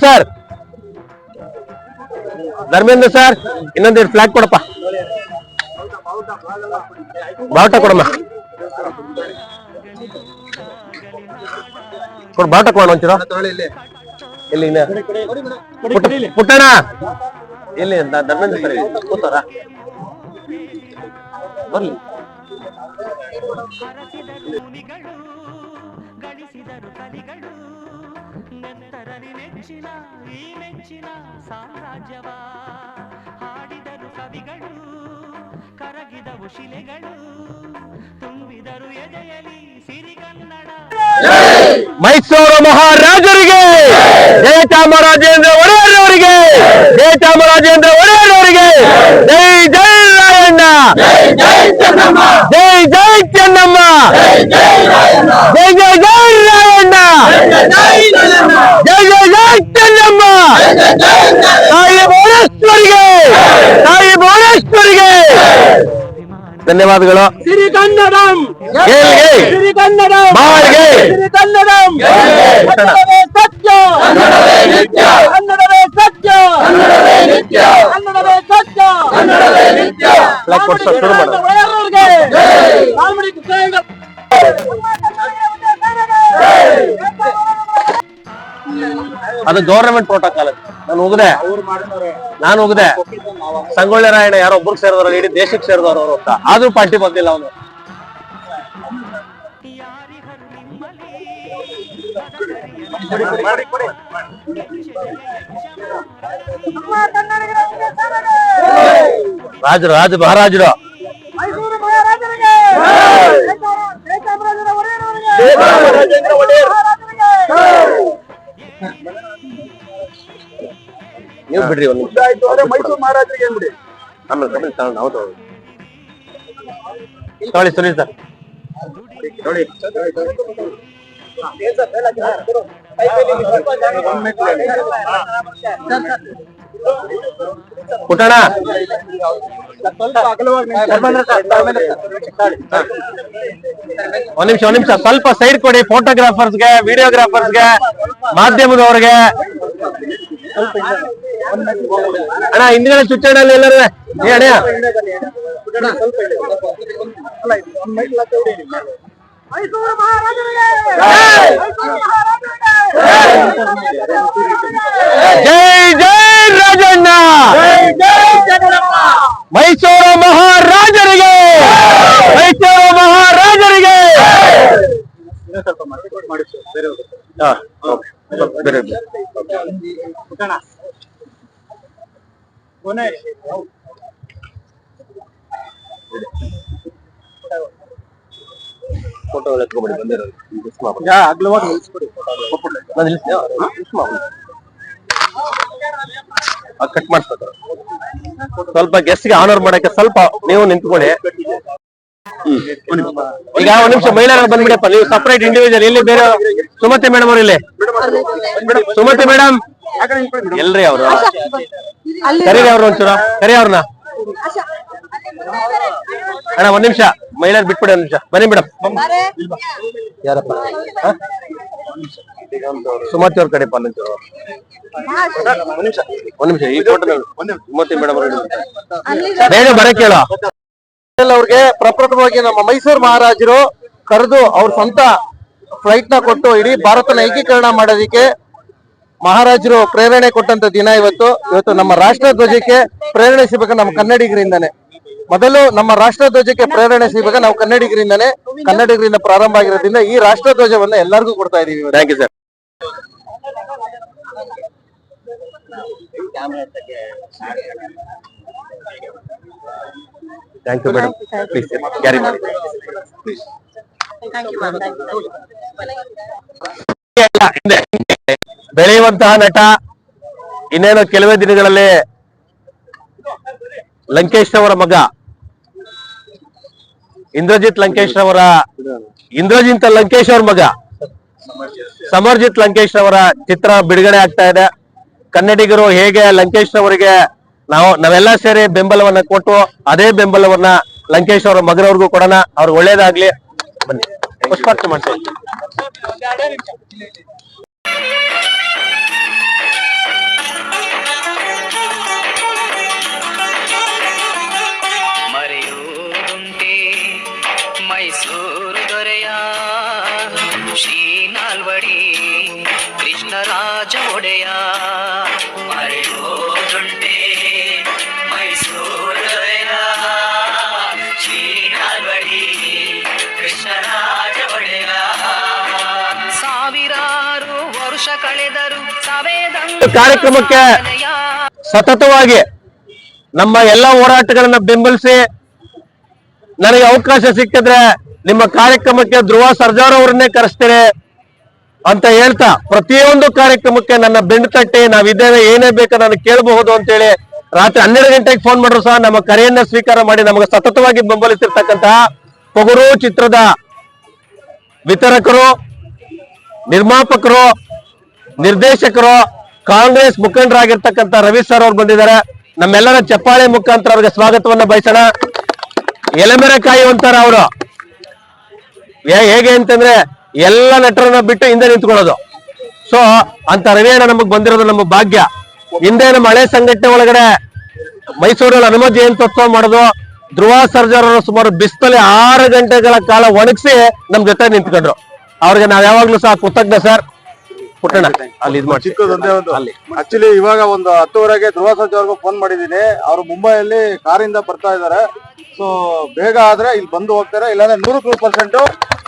ಸರ್, ಇನ್ನೊಂದೆರಡು ಫ್ಲಾಗ್ ಕೊಡಪ್ಪ, ಬಾವುಟ ಕೊಡಮ್ಮ, ಕೊಡು ಬಾವುಟ ಕೊಡ ಒಂಚೂರು. ಎಲ್ಲಿ ಪುಟ್ಟಣ, ಎಲ್ಲಿ ಧರ್ಮೇಂದ್ರ ಸರ್ ಕೂತಾರ? ಬರ್ಲಿ. ಗಳಿಸಿದರು ಕಲಿಗಳು ನೆತ್ತರಲಿ ನೆಚ್ಚಿನ ಈ ಮೆಚ್ಚಿನ ಸಾಮ್ರಾಜ್ಯವ ಹಾಡಿದರು ಕವಿಗಳು, ಕರಗಿದವು ಶಿಲೆಗಳು, ತುಂಬಿದರು ಎದೆಯಲಿ ಸಿರಿಗನ್ನಡ. ಮೈಸೂರು ಮಹಾರಾಜರಿಗೆ ಜಯ, ಚಾಮರಾಜೇಂದ್ರ ಒಡೆಯರವರಿಗೆ ಜಯ, ಚಾಮರಾಜೇಂದ್ರ ಒಡೆಯರವರಿಗೆ ಜೈ ಜೈ ರಾಯಣ್ಣ, ಜೈ ಚೆನ್ನಮ್ಮ, ಜೈ ಜೈ ಚೆನ್ನಮ್ಮ, ಜೈ ಜೈ ಜೈ ರಾಯಣ್ಣ, ಜೈ ಜೈ ಜೈ ಚೆನ್ನಮ್ಮ. ತಾಯಿ ಭುವನೇಶ್ವರಿಗೆ, ತಾಯಿ ಭುವನೇಶ್ವರಿಗೆ ಧನ್ಯವಾದಗಳು. ಸಿರಿಗನ್ನಡಂ, ಗೆಲ್ಗೆ, ಸಿರಿಗನ್ನಡಂ, ಬಾಳ್ಗೆ, ಸಿರಿಗನ್ನಡಂ. ಕನ್ನಡವೇ ಸತ್ಯ, ಕನ್ನಡವೇ ನಿತ್ಯ, ಕನ್ನಡವೇ ಸತ್ಯ, ಕನ್ನಡವೇ ನಿತ್ಯ, ಕನ್ನಡವೇ ಸತ್ಯ, ಕನ್ನಡವೇ ನಿತ್ಯ. ಫ್ಲಾಗ್ ಕೊಡ್ಸೋ, ಶುರು ಮಾಡು. ನಾಲ್ಮಡಿ ಕೃಷ್ಣಯ್ಯ ಅದು ಗವರ್ನಮೆಂಟ್ ಪ್ರೋಟೋಕಾಲ್. ನಾನು ಹೋಗದೆ ಸಂಗೊಳ್ಳಿ ರಾಯಣ್ಣ ಯಾರೋ ಒಬ್ಬರು ಸೇರಿದವರು, ಇಡೀ ದೇಶಕ್ಕೆ ಸೇರಿದವರು ಅವರು ಅಂತ. ಆದ್ರೂ ಪಾರ್ಟಿ ಬಂದಿಲ್ಲ ಅವನು. ರಾಜರು, ರಾಜ ಮಹಾರಾಜರು, ಮೈಸೂರು ಮಹಾರಾಜರಿಗೆ, ಚಾಮರಾಜೇಂದ್ರ ಒಡೆಯರವರಿಗೆ, ನೀವು ಬಿಡ್ರಿ ಒಂದು ನಿಮಿಷ. ಮೈಸೂರು ಮಹಾರಾಜರಿಗೆ ಏನ್ಬಿಡಿ. ಆಮೇಲೆ ನಾವು ತಗೊಳ್ಳಿ ಸುನೀಲ್ ಸರ್. ಪುಟ್ಟಣ, ಒಂದ್ ನಿಮಿಷ ಸ್ವಲ್ಪ ಸೈಡ್ ಕೊಡಿ. ಫೋಟೋಗ್ರಾಫರ್ಸ್ಗೆ, ವಿಡಿಯೋಗ್ರಾಫರ್ಸ್ಗೆ, ಮಾಧ್ಯಮದವ್ರಿಗೆ. ಅಣ್ಣ ಹಿಂದಿನ ಚುಚ್ಚಣ್ಣಲ್ಲಿ ಎಲ್ಲರೂ ಅಣ್ಣ ಮೈಸೂರು ಮಹಾರಾಜರಿಗೆ, ಜೈ ಜೈ ರಾಜಣ್ಣ, ಮೈಸೂರು ಮಹಾರಾಜರಿಗೆ, ಮೈಸೂರು ಮಹಾರಾಜರಿಗೆ. ಫೋಟೋ ಎತ್ಕೊಬೇಡಿ, ಬಂದಿರೋದು ಕಟ್ ಮಾಡಿಸ್ಬೇಕು. ಸ್ವಲ್ಪ ಗೆಸ್ಟ್ಗೆ ಆನರ್ ಮಾಡಕ್ಕೆ ಸ್ವಲ್ಪ ನೀವು ನಿಂತ್ಕೊಳ್ಳಿ. ಈಗ ಒಂದ್ ನಿಮಿಷ ಮಹಿಳೆಯರು ಬಂದ್ಬಿಡಪ್ಪ, ನೀವು ಸಪರೇಟ್ ಇಂಡಿವಿಜುವಲ್. ಇಲ್ಲಿ ಬೇರೆ ಸುಮತಿ ಮೇಡಮ್ ಅವ್ರು, ಇಲ್ಲಿ ಸುಮತಿ ಮೇಡಮ್ ಎಲ್ರಿ ಅವರು? ಕರೀರಿ ಅವ್ರು ಒಂಚೂರ, ಕರಿ ಅವ್ರನ್ನ. ಅಣ್ಣ ಒಂದ್ ನಿಮಿಷ ಮಹಿಳೆಯರು ಬಿಟ್ಬಿಡಿ, ಒಂದ್ ನಿಮಿಷ ಬನ್ನಿ ಮೇಡಮ್. ಯಾರಪ್ಪ? ಸುಮತಿ ಅವ್ರ ಕಡೆಪ್ಪ ಒಂದ್ ನಿಮಿಷ. ಈ ಫೋಟೋ ಸುಮತಿ ಮೇಡಮ್ ಅವ್ರು ಬೇಗ ಬರಕ್ ಹೇಳ. ಅವ್ರಿಗೆ ಪ್ರಪ್ರಥಮವಾಗಿ ನಮ್ಮ ಮೈಸೂರು ಮಹಾರಾಜರು ಕರೆದು ಅವ್ರ ಸ್ವಂತ ಫ್ಲೈಟ್ ನ ಕೊಟ್ಟು ಇಡೀ ಭಾರತನ ಏಕೀಕರಣ ಮಾಡೋದಿಕ್ಕೆ ಮಹಾರಾಜರು ಪ್ರೇರಣೆ ಕೊಟ್ಟಂತ ದಿನ ಇವತ್ತು. ನಮ್ಮ ರಾಷ್ಟ್ರ ಧ್ವಜಕ್ಕೆ ಪ್ರೇರಣೆ ಸಿಗಬೇಕು ನಮ್ಮ ಕನ್ನಡಿಗರಿಂದಾನೆ. ಮೊದಲು ನಮ್ಮ ರಾಷ್ಟ್ರಧ್ವಜಕ್ಕೆ ಪ್ರೇರಣೆ ಸಿಗುವಾಗ ನಾವು ಕನ್ನಡಿಗರಿಂದ ಪ್ರಾರಂಭ ಆಗಿರೋದ್ರಿಂದ ಈ ರಾಷ್ಟ್ರಧ್ವಜವನ್ನ ಎಲ್ಲರಿಗೂ ಕೊಡ್ತಾ ಇದೀವಿ. Thank you sir. Thank you madam. Please carry ಮಾಡಿ. ಬೆಳೆಯುವಂತಹ ನಟ ಇನ್ನೇನು ಕೆಲವೇ ದಿನಗಳಲ್ಲಿ ಲಂಕೇಶ್ ಅವರ ಮಗ ಇಂದ್ರಜಿತ್ ಲಂಕೇಶ್ ಅವರ ಮಗ ಸಮರ್ಜಿತ್ ಲಂಕೇಶ್ ಅವರ ಚಿತ್ರ ಬಿಡುಗಡೆ ಆಗ್ತಾ ಇದೆ. ಕನ್ನಡಿಗರು ಹೇಗೆ ಲಂಕೇಶ್ ಅವರಿಗೆ ನಾವೆಲ್ಲ ಸೇರಿ ಬೆಂಬಲವನ್ನ ಕೊಟ್ಟು ಅದೇ ಬೆಂಬಲವನ್ನ ಲಂಕೇಶ್ ಅವರ ಮಗನವ್ರಿಗೂ ಕೊಡೋಣ. ಅವ್ರಿಗೆ ಒಳ್ಳೇದಾಗ್ಲಿ. ಬನ್ನಿ ಪುಷ್ಪಾರ್ಚನೆ ಮಾಡ್ತೀವಿ. ಮೈಸೂರು ದೊರೆಯ ಶ್ರೀ ನಾಲ್ವಡಿ ಕೃಷ್ಣರಾಜ ಒಡೆಯ ಮರೆಯೋದುಂಟೆ ಮೈಸೂರು ದೊರೆಯ ಶ್ರೀ ನಾಲ್ವಡಿ ಕೃಷ್ಣರಾಜ ಒಡೆಯ ಸಾವಿರಾರು ವರ್ಷ ಕಳೆದರು ಕಾರ್ಯಕ್ರಮಕ್ಕೆ ಸತತವಾಗಿ ನಮ್ಮ ಎಲ್ಲ ಹೋರಾಟಗಳನ್ನ ಬೆಂಬಲಿಸಿ ನನಗೆ ಅವಕಾಶ ಸಿಕ್ಕಿದ್ರೆ ನಿಮ್ಮ ಕಾರ್ಯಕ್ರಮಕ್ಕೆ ಧ್ರುವ ಸರ್ಜಾರ್ ಅವರನ್ನೇ ಕರೆಸ್ತೇನೆ ಅಂತ ಹೇಳ್ತಾ ಪ್ರತಿಯೊಂದು ಕಾರ್ಯಕ್ರಮಕ್ಕೆ ನನ್ನ ಬೆನ್ನು ತಟ್ಟಿ ನಾವಿದ್ದೇವೆ, ಏನೇ ಬೇಕಾ ನಾನು ಕೇಳಬಹುದು ಅಂತೇಳಿ ರಾತ್ರಿ 12 ಗಂಟೆಗೆ ಫೋನ್ ಮಾಡ್ರು ಸಹ ನಮ್ಮ ಕರೆಯನ್ನ ಸ್ವೀಕಾರ ಮಾಡಿ ನಮಗೆ ಸತತವಾಗಿ ಬೆಂಬಲಿಸಿರ್ತಕ್ಕಂತಹ ಪೊಗರು ಚಿತ್ರದ ವಿತರಕರು, ನಿರ್ಮಾಪಕರು, ನಿರ್ದೇಶಕರು, ಕಾಂಗ್ರೆಸ್ ಮುಖಂಡರಾಗಿರ್ತಕ್ಕಂಥ ರವಿ ಸರ್ ಅವ್ರು ಬಂದಿದ್ದಾರೆ. ನಮ್ಮೆಲ್ಲರ ಚಪ್ಪಾಳೆ ಮುಖಾಂತರ ಅವರಿಗೆ ಸ್ವಾಗತವನ್ನ ಬಯಸೋಣ. ಎಲೆಮೆರೆ ಕಾಯುವಂತಾರ ಅವರು. ಹೇಗೆ ಅಂತಂದ್ರೆ ಎಲ್ಲ ನಟರನ್ನ ಬಿಟ್ಟು ಹಿಂದೆ ನಿಂತ್ಕೊಳ್ಳೋದು. ಸೊ ಅಂತ ರವಿಯಣ್ಣ ನಮಗ್ ಬಂದಿರೋದು ನಮ್ಮ ಭಾಗ್ಯ. ಹಿಂದೆ ನಮ್ಮ ಹಳೆ ಸಂಘಟನೆ ಒಳಗಡೆ ಮೈಸೂರಲ್ಲಿ ಹನುಮ ಜಯಂತ್ಯೋತ್ಸವ ಮಾಡೋದು. ಧ್ರುವ ಸರ್ಜಾರ್ ಅವರು ಸುಮಾರು ಬಿಸ್ತಲ್ಲಿ 6 ಗಂಟೆಗಳ ಕಾಲ ಒಣಗಿಸಿ ನಮ್ ಜೊತೆ ನಿಂತ್ಕೊಂಡ್ರು. ಅವ್ರಿಗೆ ನಾವ್ ಯಾವಾಗ್ಲೂ ಸಹ ಕೃತಜ್ಞ ಸರ್. ಪುಟ್ಟಣ್ಣ ಅಲ್ಲಿ ಇದು ಚಿಕ್ಕದೊಂದೇ ಒಂದು ಆಕ್ಚುಲಿ ಇವಾಗ ಒಂದು 10:30ಗೆ ಧ್ರುವ ಸರ್ಜಾ ಅವ್ರಿಗೂ ಫೋನ್ ಮಾಡಿದೀನಿ. ಅವರು ಮುಂಬೈಯಲ್ಲಿ ಕಾರಿಂದ ಬರ್ತಾ ಇದಾರೆ. ಸೊ ಬೇಗ ಆದ್ರೆ ಇಲ್ಲಿ ಬಂದು ಹೋಗ್ತಾರೆ, ಇಲ್ಲಾಂದ್ರೆ 100%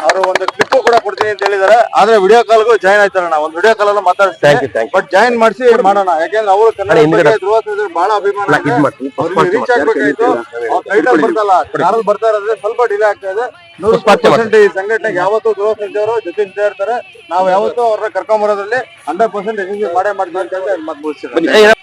ಅವರು ಒಂದು ಕ್ಲಿಪ್ ಕೂಡ ಕೊಡ್ತೀನಿ ಅಂತ ಹೇಳಿದಾರೆ. ಆದ್ರೆ ವಿಡಿಯೋ ಕಾಲ್ಗೂ ಜಾಯ್ನ್ ಆಯ್ತಾರಣ್ಣ, ಒಂದು ವಿಡಿಯೋ ಕಾಲ್ ಅಲ್ಲ ಮಾತಾಡ್ತೀನಿ. ಬಟ್ ಜಾಯ್ನ್ ಮಾಡಿಸಿ ಮಾಡೋಣ, ಯಾಕೆಂದ್ರೆ ಅವರು ಕನ್ನಡ ಧ್ರುವ ಸರ್ಜಾ ಬಹಳ ಅಭಿಮಾನ, ರೀಚ್ ಆಗ್ಬೇಕಾಯ್ತು. ಟೈಟಲ್ ಬರ್ತಲ್ಲ ಕಾರಲ್ಲಿ ಬರ್ತಾ ಇರೋದ್ರೆ ಸ್ವಲ್ಪ ಡಿಲೇ ಆಗ್ತಾ ಇದೆ. 100% ಈ ಸಂಘಟನೆಗೆ ಯಾವತ್ತೂ ಧ್ರುವ ಸರ್ಜಾ ಅವರು ಜೊತೆ ನಿಂತ ಇರ್ತಾರೆ. ನಾವು ಯಾವತ್ತೂ ಅವ್ರನ್ನ ಕರ್ಕೊಂಡ್ ಬರೋದ್ರಲ್ಲಿ 100% ಯಶಸ್ವಿ ಮಾಡೇ ಮಾಡ್ತೀವಿ ಅಂತ ಹೇಳಿ ಮತ್ತೆ ಮುಗಿಸ್ತೀವಿ.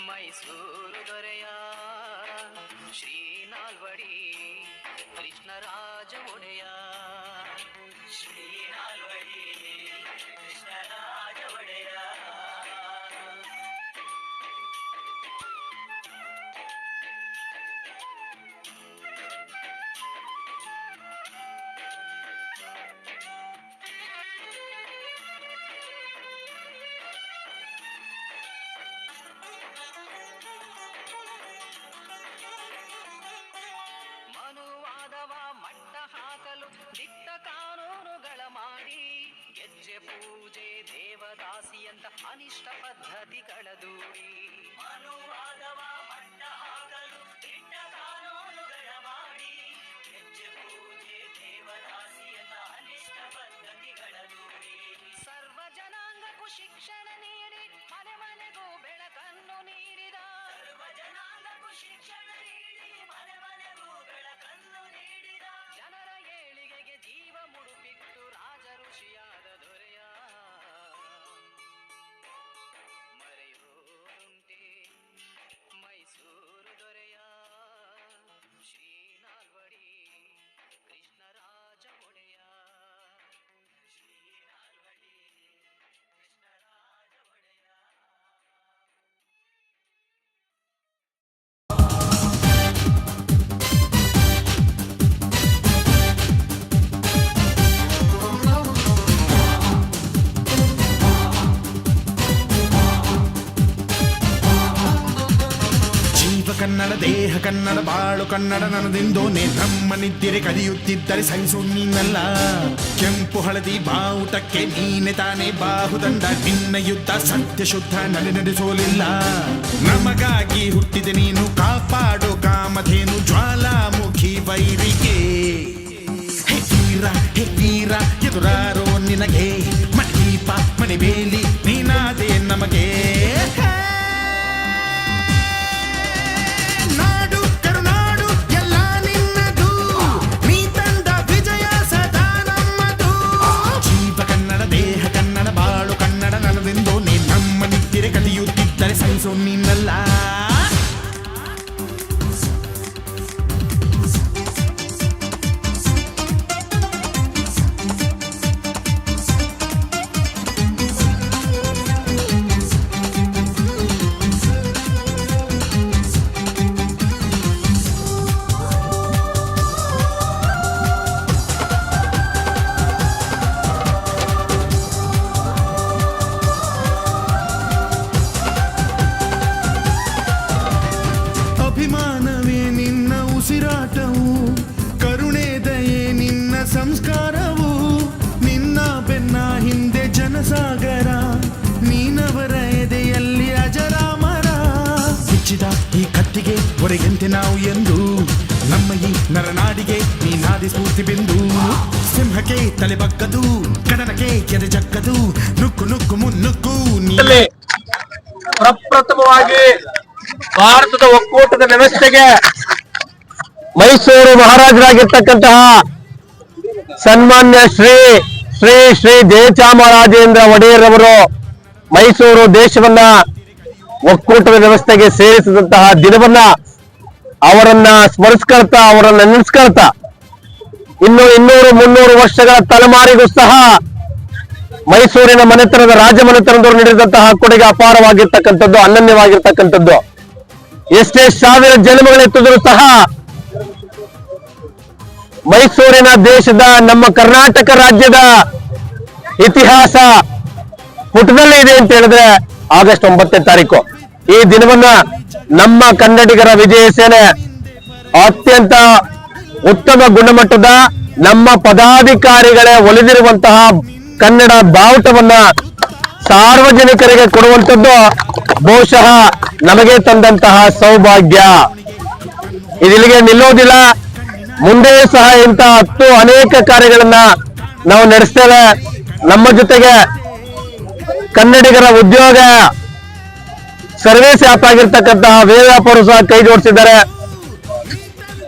ಮೈಸೂರು ದೊರೆಯ ಶ್ರೀ ನಾಲ್ವಡಿ ಕೃಷ್ಣರಾಜ ಒಡೆಯ ಶ್ರೀ ನಾಲ್ವಡಿ ಕೃಷ್ಣರಾಜ ಒಡೆಯ ದಿಟ್ಟ ಕಾನೂನುಗಳ ಮಾಡಿ ಗೆಜ್ಜೆ ಪೂಜೆ ದೇವದಾಸಿಯಂತ ಅನಿಷ್ಟ ಪದ್ಧತಿಗಳ ದೂಡಿ ಮನುವಾದವ ಮಟ್ಟ ಹಾಕಲು ದಿಟ್ಟ ಕಾನೂನುಗಳ ಮಾಡಿ ಗೆಜ್ಜೆ ಪೂಜೆ ದೇವದಾಸಿಯಂತ ಅನಿಷ್ಟ ಪದ್ಧತಿಗಳ ದೂಡಿ ಸರ್ವ ಜನಾಂಗಕ್ಕೂ ಶಿಕ್ಷಣ ನೀಡಿ ಮನೆ ಮನೆಗೂ ಬೆಳಕನ್ನು ನೀಡಿದ ಸರ್ವ ಜನಾಂಗಕ್ಕೂ ಶಿಕ್ಷಣ ನೀಡಿ ಮನೆ ಮನೆಗೂ ಬೆಳಕನ್ನು ನೀಡಿದ ಜನರ ಏಳಿಗೆಗೆ ಜೀವ ಮುಡುಪಿಟ್ಟು ರಾಜ ಋಷಿಯಾದ ದೊರೆಯ ಮರೆಯೋದುಂಟೆ ಮೈಸೂರು ಕನ್ನಡ ದೇಹ ಕನ್ನಡ ಬಾಳು ಕನ್ನಡ ನನ್ನದೆಂದೋನೆ ನಮ್ಮ ನಿದ್ದಿರೆ ಕದಿಯುತ್ತಿದ್ದರೆ ಸಹಿಸು ನೀನಲ್ಲ. ಕೆಂಪು ಹಳದಿ ಬಾವುಟಕ್ಕೆ ನೀನೆ ತಾನೇ ಬಾಹುದಂಡ, ನಿನ್ನ ಯುದ್ಧ ಸತ್ಯ ಶುದ್ಧ ನಡೆಸೋಲಿಲ್ಲ. ನಮಗಾಗಿ ಹುಟ್ಟಿದೆ ನೀನು ಕಾಪಾಡೋ ಕಾಮಧೇನು ಜ್ವಾಲಾಮುಖಿ ವೈರಿಗೆ. ಹೇ ವೀರ ಎದುರಾರೋ ನಿನಗೆ ಮಣಿದೀಪ ಮಣಿಬೇಲಿ ನೀನಾದೆ ನಮಗೆ. ನಾಡು ಕರುನಾಡು ಎಲ್ಲ ನಿನ್ನದು, ನೀ ತಂದ ವಿಜಯ ಸದಾ ನಮ್ಮದು. ಜೀವ ಕನ್ನಡ ದೇಹ ಕನ್ನಡ ಬಾಳು ಕನ್ನಡ ನನ್ನದೆಂದು ನೀ ನಮ್ಮ ನಿದ್ದಿರೆ ಕಲಿಯುತ್ತಿದ್ದರೆ ಸಹಿಸೋ ನೀನಲ್ಲ. ಅಭಿಮಾನವೇ ನಿನ್ನ ಉಸಿರಾಟವು, ಕರುಣೆ ದಯೆ ನಿನ್ನ ಸಂಸ್ಕಾರವು. ನಿನ್ನ ಬೆನ್ನ ಹಿಂದೆ ಜನಸಾಗರ, ನೀನವರ ಎದೆಯಲ್ಲಿ ಅಜರಾಮರ. ಹೆಚ್ಚಿದ ಈ ಕತ್ತಿಗೆ ಹೊರಗೆಂತೆ ನಾವು ಎಂದು, ನಮ್ಮ ಈ ನರನಾಡಿಗೆ ನೀನಾದಿ ಸ್ಫೂರ್ತಿ ಬಿಂದು. ಸಿಂಹಕ್ಕೆ ತಲೆ ಬಗ್ಗದು, ಕಡನಕ್ಕೆ ಎದೆ ಜಕ್ಕದು, ನುಕ್ಕು ನುಕ್ಕು ಮುನ್ನುಕ್ಕು ನೀ. ಪ್ರಪ್ರಥಮವಾಗಿ ಭಾರತದ ಒಕ್ಕೂಟದ ವ್ಯವಸ್ಥೆಗೆ ಮೈಸೂರು ಮಹಾರಾಜರಾಗಿರ್ತಕ್ಕಂತಹ ಸನ್ಮಾನ್ಯ ಶ್ರೀ ಶ್ರೀ ಶ್ರೀ ಜಯಚಾಮರಾಜೇಂದ್ರ ಒಡೆಯರ್ ಅವರು ಮೈಸೂರು ದೇಶವನ್ನ ಒಕ್ಕೂಟದ ವ್ಯವಸ್ಥೆಗೆ ಸೇರಿಸಿದಂತಹ ದಿನವನ್ನ ಅವರನ್ನ ಸ್ಮರಿಸ್ಕೊಳ್ತಾ, ಅವರನ್ನ ನೆನೆಸ್ಕೊಳ್ತಾ, ಇನ್ನು 200-300 ವರ್ಷಗಳ ತಲೆಮಾರಿಗೂ ಸಹ ಮೈಸೂರಿನ ಮನೆತನದ ರಾಜಮನೆತನದವರು ನೀಡಿದಂತಹ ಕೊಡುಗೆ ಅಪಾರವಾಗಿರ್ತಕ್ಕಂಥದ್ದು, ಅನನ್ಯವಾಗಿರ್ತಕ್ಕಂಥದ್ದು. ಎಷ್ಟೇ ಸಾವಿರ ಜನ್ಮಗಳೆತ್ತಿದ್ರೂ ಸಹ ಮೈಸೂರಿನ ದೇಶದ, ನಮ್ಮ ಕರ್ನಾಟಕ ರಾಜ್ಯದ ಇತಿಹಾಸ ಪುಟದಲ್ಲಿ ಇದೆ ಅಂತ ಹೇಳಿದ್ರೆ ಆಗಸ್ಟ್ 9ನೇ ತಾರೀಕು. ಈ ದಿನವನ್ನ ನಮ್ಮ ಕನ್ನಡಿಗರ ವಿಜಯ ಸೇನೆ ಅತ್ಯಂತ ಉತ್ತಮ ಗುಣಮಟ್ಟದ ನಮ್ಮ ಪದಾಧಿಕಾರಿಗಳೇ ಒಲಿದಿರುವಂತಹ ಕನ್ನಡ ಬಾವುಟವನ್ನ ಸಾರ್ವಜನಿಕರಿಗೆ ಕೊಡುವಂಥದ್ದು ಬಹುಶಃ ನಮಗೆ ತಂದಂತಹ ಸೌಭಾಗ್ಯ. ಇದಿಲ್ಲಿಗೆ ನಿಲ್ಲೋದಿಲ್ಲ, ಮುಂದೆ ಸಹ ಇಂಥ ಅನೇಕ ಕಾರ್ಯಗಳನ್ನ ನಾವು ನಡೆಸ್ತೇವೆ. ನಮ್ಮ ಜೊತೆಗೆ ಕನ್ನಡಿಗರ ಉದ್ಯೋಗ ಸರ್ವಿಸ್ ಆಪ್ ಆಗಿರ್ತಕ್ಕಂತಹ ವೇವ್ಯಾಪ್ ಅವರು ಸಹ ಕೈ ಜೋಡಿಸಿದ್ದಾರೆ.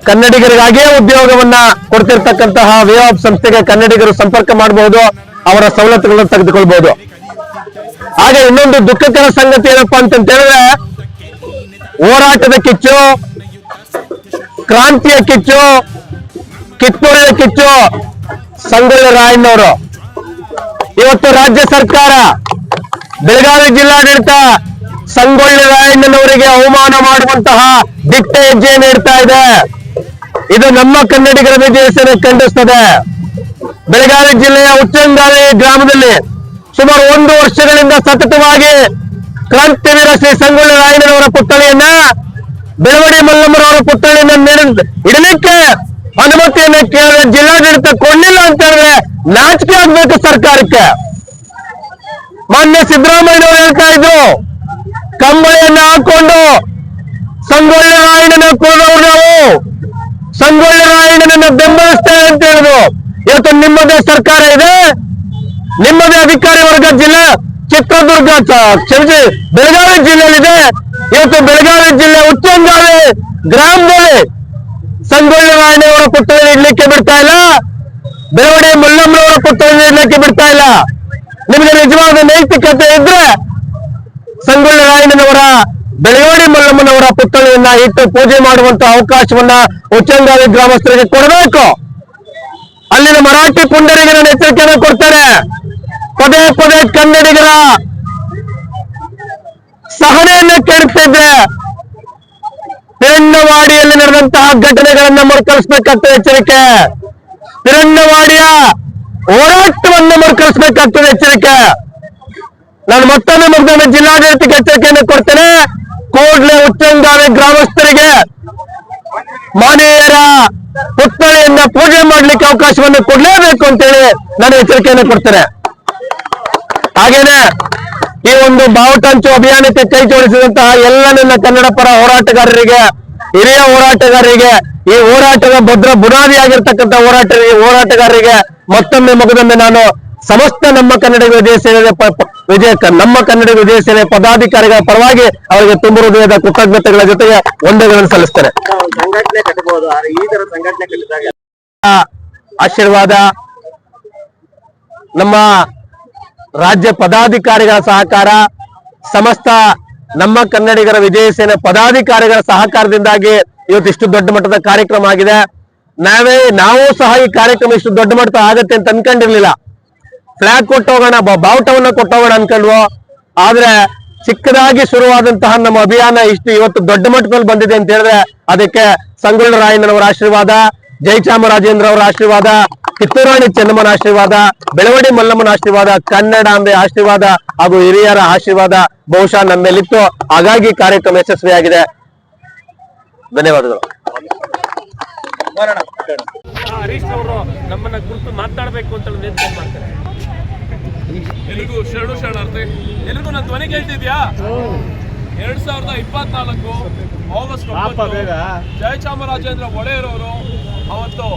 ಕನ್ನಡಿಗರಿಗಾಗಿಯೇ ಉದ್ಯೋಗವನ್ನ ಕೊಡ್ತಿರ್ತಕ್ಕಂತಹ ವೇವ್ಯಾಪ್ ಸಂಸ್ಥೆಗೆ ಕನ್ನಡಿಗರು ಸಂಪರ್ಕ ಮಾಡಬಹುದು, ಅವರ ಸವಲತ್ತುಗಳನ್ನು ತೆಗೆದುಕೊಳ್ಬಹುದು. ಹಾಗೆ ಇನ್ನೊಂದು ದುಃಖಕರ ಸಂಗತಿ ಏನಪ್ಪಾ ಅಂತ ಹೇಳಿದ್ರೆ, ಹೋರಾಟದ ಕಿಚ್ಚು, ಕ್ರಾಂತಿಯ ಕಿಚ್ಚು, ಕಿತ್ತೂರಿನ ಕಿಚ್ಚು ಸಂಗೊಳ್ಳಿ ರಾಯಣ್ಣವರು. ಇವತ್ತು ರಾಜ್ಯ ಸರ್ಕಾರ, ಬೆಳಗಾವಿ ಜಿಲ್ಲಾಡಳಿತ ಸಂಗೊಳ್ಳಿ ರಾಯಣ್ಣನವರಿಗೆ ಅವಮಾನ ಮಾಡುವಂತಹ ದಿಟ್ಟ ಹೆಜ್ಜೆ ನೀಡ್ತಾ ಇದೆ. ಇದು ನಮ್ಮ ಕನ್ನಡಿಗರ ವಿಜಯ ಸೇನೆ ಖಂಡಿಸ್ತದೆ. ಬೆಳಗಾವಿ ಜಿಲ್ಲೆಯ ಉಚ್ಚಂಗಾವಿ ಗ್ರಾಮದಲ್ಲಿ ಸುಮಾರು 1 ವರ್ಷಗಳಿಂದ ಸತತವಾಗಿ ಕ್ರಾಂತಿವೀರ ಶ್ರೀ ಸಂಗೊಳ್ಳಿ ರಾಯಣ್ಣನವರ ಪುತ್ಥಳಿಯನ್ನ, ಬೆಳವಡಿ ಮಲ್ಲಮ್ಮನವರ ಪುತ್ಥಳಿಯನ್ನ ಇಡಲಿಕ್ಕೆ ಅನುಮತಿಯನ್ನ ಕೇಳಿದ್ರೆ ಜಿಲ್ಲಾಡಳಿತ ಕೊಡ್ಲಿಲ್ಲ ಅಂತ ಹೇಳಿದ್ರೆ ನಾಚಿಕೆ ಆಗ್ಬೇಕು ಸರ್ಕಾರಕ್ಕೆ. ಮಾನ್ಯ ಸಿದ್ದರಾಮಯ್ಯನವರು ಹೇಳ್ತಾ ಇದ್ರು, ಕಂಬಳಿಯನ್ನ ಹಾಕೊಂಡು ಸಂಗೊಳ್ಳಿ ರಾಯಣ್ಣನ ಕೂಡವರು ನಾವು ಸಂಗೊಳ್ಳಿ ರಾಯಣ್ಣನನ್ನ ಬೆಂಬಲಿಸ್ತೇವೆ ಅಂತ ಹೇಳಿದ್ರು. ಇವತ್ತು ನಿಮ್ಮದೇ ಸರ್ಕಾರ ಇದೆ, ನಿಮ್ಮದೇ ಅಧಿಕಾರಿ ವರ್ಗ ಜಿಲ್ಲಾ ಚಿತ್ರದುರ್ಗ, ಕ್ಷಮಿಸಿ ಬೆಳಗಾವಿ ಜಿಲ್ಲೆಯಲ್ಲಿದೆ. ಇವತ್ತು ಬೆಳಗಾವಿ ಜಿಲ್ಲೆ ಉಚ್ಚಂಗಾವಿ ಗ್ರಾಮದಲ್ಲಿ ಸಂಗೊಳ್ಳಿ ರಾಯಣ್ಣವರ ಪುತ್ಥಳಿ ಇಡ್ಲಿಕ್ಕೆ ಬಿಡ್ತಾ ಇಲ್ಲ, ಬೆಳವಡಿ ಮಲ್ಲಮ್ಮನವರ ಪುತ್ಥಳಿ ಇಡ್ಲಿಕ್ಕೆ ಬಿಡ್ತಾ ಇಲ್ಲ. ನಿಮಗೆ ನಿಜವಾದ ನೈತಿಕತೆ ಇದ್ರೆ ಸಂಗೊಳ್ಳಿ ರಾಯಣ್ಣನವರ, ಬೆಳವಡಿ ಮಲ್ಲಮ್ಮನವರ ಪುತ್ಥಳಿಯನ್ನ ಇಟ್ಟು ಪೂಜೆ ಮಾಡುವಂತ ಅವಕಾಶವನ್ನ ಉಚ್ಚಂಗಾವಿ ಗ್ರಾಮಸ್ಥರಿಗೆ ಕೊಡಬೇಕು. ಅಲ್ಲಿನ ಮರಾಠಿ ಪುಂಡರಿಗರ ಎಚ್ಚರಿಕೆಯನ್ನು ಕೊಡ್ತಾರೆ. ಪದೇ ಪದೇ ಕನ್ನಡಿಗರ ಸಹನೆಯನ್ನ ಕೆಡುತ್ತಿದ್ರೆ ಪಿರಣ್ಣವಾಡಿಯಲ್ಲಿ ನಡೆದಂತಹ ಘಟನೆಗಳನ್ನ ಮರುಕಳಿಸಬೇಕಾಗ್ತದೆ. ಎಚ್ಚರಿಕೆ, ಪಿರಣ್ಣವಾಡಿಯ ಹೋರಾಟವನ್ನು ಮರುಕಳಿಸಬೇಕಾಗ್ತದೆ. ಎಚ್ಚರಿಕೆ. ನಾನು ಮತ್ತೊಮ್ಮೆ ಜಿಲ್ಲಾಡಳಿತಕ್ಕೆ ಎಚ್ಚರಿಕೆಯನ್ನು ಕೊಡ್ತೇನೆ. ಕೂಡಲೇ ಉಚ್ಚಂಗಾವಿ ಗ್ರಾಮಸ್ಥರಿಗೆ ಮಾನವೀಯರ ಪುತ್ಥಳಿಯನ್ನ ಪೂಜೆ ಮಾಡ್ಲಿಕ್ಕೆ ಅವಕಾಶವನ್ನು ಕೊಡ್ಲೇಬೇಕು ಅಂತೇಳಿ ನಾನು ಎಚ್ಚರಿಕೆಯನ್ನು ಕೊಡ್ತೇನೆ. ಹಾಗೇನೆ ಈ ಒಂದು ಬಾವುಟ ಹಂಚುವ ಅಭಿಯಾನಕ್ಕೆ ಕೈ ಜೋಡಿಸಿದಂತಹ ಎಲ್ಲ ನನ್ನ ಕನ್ನಡ ಪರ ಹೋರಾಟಗಾರರಿಗೆ, ಹಿರಿಯ ಹೋರಾಟಗಾರರಿಗೆ, ಈ ಹೋರಾಟದ ಭದ್ರ ಬುನಾದಿಯಾಗಿರ್ತಕ್ಕಂಥ ಹೋರಾಟಗಾರರಿಗೆ ಮತ್ತೊಮ್ಮೆ ಮಗದೊಮ್ಮೆ ನಾನು ಸಮಸ್ತ ನಮ್ಮ ಕನ್ನಡಿಗ ನಮ್ಮ ಕನ್ನಡಿಗ ವಿಜಯ ಸೇನೆ ಪದಾಧಿಕಾರಿಗಳ ಪರವಾಗಿ ಅವರಿಗೆ ತುಂಬ ಹೃದಯದ ಕೃತಜ್ಞತೆಗಳ ಜೊತೆಗೆ ವಂದನೆಗಳನ್ನು ಸಲ್ಲಿಸ್ತೇನೆ. ಸಂಘಟನೆ ಕಟ್ಟಬಹುದು, ಈ ತರ ಸಂಘಟನೆ ಕಟ್ಟಿದಾಗ ಆಶೀರ್ವಾದ, ನಮ್ಮ ರಾಜ್ಯ ಪದಾಧಿಕಾರಿಗಳ ಸಹಕಾರ, ಸಮಸ್ತ ನಮ್ಮ ಕನ್ನಡಿಗರ ವಿಜಯ ಸೇನೆ ಪದಾಧಿಕಾರಿಗಳ ಸಹಕಾರದಿಂದಾಗಿ ಇವತ್ತು ಇಷ್ಟು ದೊಡ್ಡ ಮಟ್ಟದ ಕಾರ್ಯಕ್ರಮ ಆಗಿದೆ. ನಾವು ಸಹ ಈ ಕಾರ್ಯಕ್ರಮ ಇಷ್ಟು ದೊಡ್ಡ ಮಟ್ಟದ ಆಗತ್ತೆ ಅಂತ ಅನ್ಕೊಂಡಿರ್ಲಿಲ್ಲ. ಫ್ಲಾಗ್ ಕೊಟ್ಟೋಗೋಣ, ಬಾವುಟವನ್ನ ಕೊಟ್ಟೋಗೋಣ ಅನ್ಕೊಂಡ್ವು. ಆದ್ರೆ ಚಿಕ್ಕದಾಗಿ ಶುರುವಾದಂತಹ ನಮ್ಮ ಅಭಿಯಾನ ಇವತ್ತು ದೊಡ್ಡ ಮಟ್ಟದಲ್ಲಿ ಬಂದಿದೆ ಅಂತ ಹೇಳಿದ್ರೆ ಅದಕ್ಕೆ ಸಂಗೊಳ್ಳಿ ರಾಯಣ್ಣನವರ ಆಶೀರ್ವಾದ, ಜಯಚಾಮರಾಜೇಂದ್ರ ಅವರ ಆಶೀರ್ವಾದ, ಕಿತ್ತೂರಾಣಿ ಚೆನ್ನಮ್ಮನ ಆಶೀರ್ವಾದ, ಬೆಳವಡಿ ಮಲ್ಲಮ್ಮನ ಆಶೀರ್ವಾದ, ಕನ್ನಡಾಂಬೆ ಆಶೀರ್ವಾದ ಹಾಗೂ ಹಿರಿಯರ ಆಶೀರ್ವಾದ ಬಹುಶಃ ನಮ್ಮ ಮೇಲಿತ್ತು. ಹಾಗಾಗಿ ಕಾರ್ಯಕ್ರಮ ಯಶಸ್ವಿಯಾಗಿದೆ. ಧನ್ಯವಾದಗಳು. ಹರೀಶ್ ಅವರು ನಮ್ಮನ್ನ ಕುರಿತು ಮಾತನಾಡಬೇಕು ಅಂತ ನಿರ್ಧಾರ ಮಾಡ್ತಾರೆ. ಎಲ್ರಿಗೂ ಶರಣಾರ್ಥಿ. ಎಲ್ರಿಗೂ ನನ್ನ ಧ್ವನಿ ಕೇಳ್ತಿದ್ಯಾ? 2024 ಆಗಸ್ಟ್ 9 ಜಯಚಾಮರಾಜೇಂದ್ರ ಒಡೆಯರವರು ಅವತ್ತು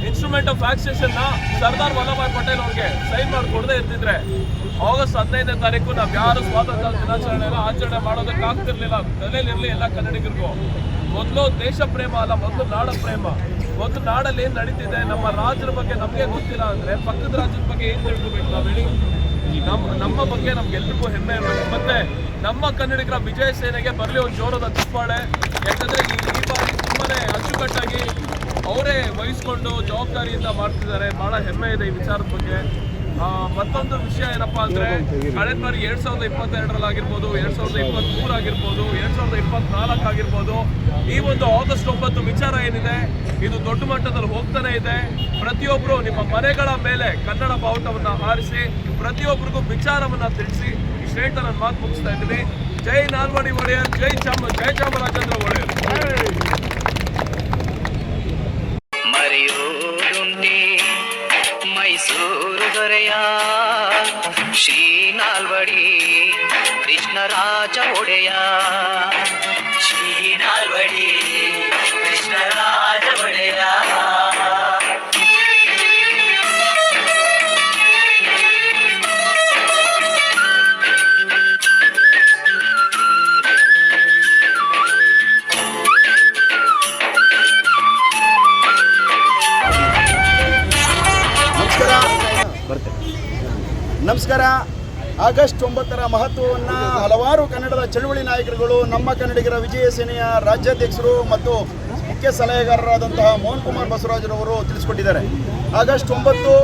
ಇನ್ಸ್ಟ್ರೂಮೆಂಟ್ ಆಫ್ ಟ್ಯಾಕ್ಸೇಷನ್ ನ ಸರ್ದಾರ್ ವಲ್ಲಭಾಯ್ ಪಟೇಲ್ ಅವ್ರಿಗೆ ಸೈನ್ ಮಾಡಿ ಕೊಡದೇ ಇರ್ತಿದ್ರೆ ಆಗಸ್ಟ್ 15ನೇ ತಾರೀಕು ನಾವ್ ಯಾರು ಸ್ವಾತಂತ್ರ್ಯ ದಿನಾಚರಣೆ ಆಚರಣೆ ಮಾಡೋದಕ್ಕೆ ಆಗ್ತಿರ್ಲಿಲ್ಲ. ತಲೆಯಲ್ಲಿರ್ಲಿ ಎಲ್ಲ ಕನ್ನಡಿಗರಿಗೂ. ಮೊದಲು ದೇಶ ಪ್ರೇಮ ಅಲ್ಲ, ಮೊದಲು ನಾಡ ಪ್ರೇಮ. ಮೊದಲು ನಾಡಲ್ಲಿ ಏನ್ ನಡೀತಿದೆ, ನಮ್ಮ ರಾಜ್ಯದ ಬಗ್ಗೆ ನಮ್ಗೆ ಗೊತ್ತಿಲ್ಲ ಅಂದ್ರೆ ಪಕ್ಕದ ರಾಜ್ಯದ ಬಗ್ಗೆ ಏನ್ ತಿಳ್ಕೊಬೇಕು ನಾವ್ ಹೇಳಿ? ನಮ್ಮ ಬಗ್ಗೆ ನಮ್ಗೆಲ್ರಿಗೂ ಹೆಮ್ಮೆ ಇರಬೇಕು. ಮತ್ತೆ ನಮ್ಮ ಕನ್ನಡಿಗರ ವಿಜಯ ಸೇನೆಗೆ ಬರಲಿ ಒಂದು ಜೋರದ ಚಪ್ಪಾಳೆ. ಯಾಕಂದ್ರೆ ಈ ಬಾರಿ ತುಂಬಾನೇ ಅಚ್ಚುಕಟ್ಟಾಗಿ ಅವರೇ ವಹಿಸ್ಕೊಂಡು ಜವಾಬ್ದಾರಿಯಿಂದ ಮಾಡ್ತಿದ್ದಾರೆ. ಬಹಳ ಹೆಮ್ಮೆ ಇದೆ ಈ ವಿಚಾರದ ಬಗ್ಗೆ. ಮತ್ತೊಂದು ವಿಷಯ ಏನಪ್ಪಾ ಅಂದ್ರೆ ಕಳೆದ ಬಾರಿ 2022 ಆಗಿರ್ಬೋದು, 2023 ಆಗಿರ್ಬೋದು, 2024 ಆಗಿರ್ಬೋದು, ಈ ಒಂದು ಆಗಸ್ಟ್ 9 ವಿಚಾರ ಏನಿದೆ ಇದು ದೊಡ್ಡ ಮಟ್ಟದಲ್ಲಿ ಹೋಗ್ತಾನೆ ಇದೆ. ಪ್ರತಿಯೊಬ್ರು ನಿಮ್ಮ ಮನೆಗಳ ಮೇಲೆ ಕನ್ನಡ ಬಾವುಟವನ್ನ ಹಾರಿಸಿ ಪ್ರತಿಯೊಬ್ಬರಿಗೂ ವಿಚಾರವನ್ನ ತಿಳಿಸಿ. ಇಷ್ಟು ಹೇಳ್ತಾ ನಾನು ಮಾತು ಮುಗಿಸ್ತಾ ಇದ್ದೀನಿ. ಜೈ ನಾಲ್ವಡಿ ಒಡೆಯರ್, ಜೈ ಚಾಮರಾಜೇಂದ್ರ ಒಡೆಯರ್. ಮರೆಯೋದುಂಟೆ ಮೈಸೂರು ದೊರೆಯ ಶ್ರೀ ನಾಲ್ವಡಿ ಕೃಷ್ಣರಾಜ ಒಡೆಯ, ಶ್ರೀ ನಾಲ್ವಡಿ ಕೃಷ್ಣರಾಜ ಒಡೆಯ. ನಮಸ್ಕಾರ. ಆಗಸ್ಟ್ 9ರ ಮಹತ್ವವನ್ನು ಹಲವಾರು ಕನ್ನಡದ ಚಳುವಳಿ ನಾಯಕರುಗಳು, ನಮ್ಮ ಕನ್ನಡಿಗರ ವಿಜಯ ಸೇನೆಯ ರಾಜ್ಯಾಧ್ಯಕ್ಷರು ಮತ್ತು ಮುಖ್ಯ ಸಲಹೆಗಾರರಾದಂತಹ ಮೋಹನ್ ಕುಮಾರ್ ಬಸವರಾಜರವರು ತಿಳಿಸಿಕೊಟ್ಟಿದ್ದಾರೆ. ಆಗಸ್ಟ್ 9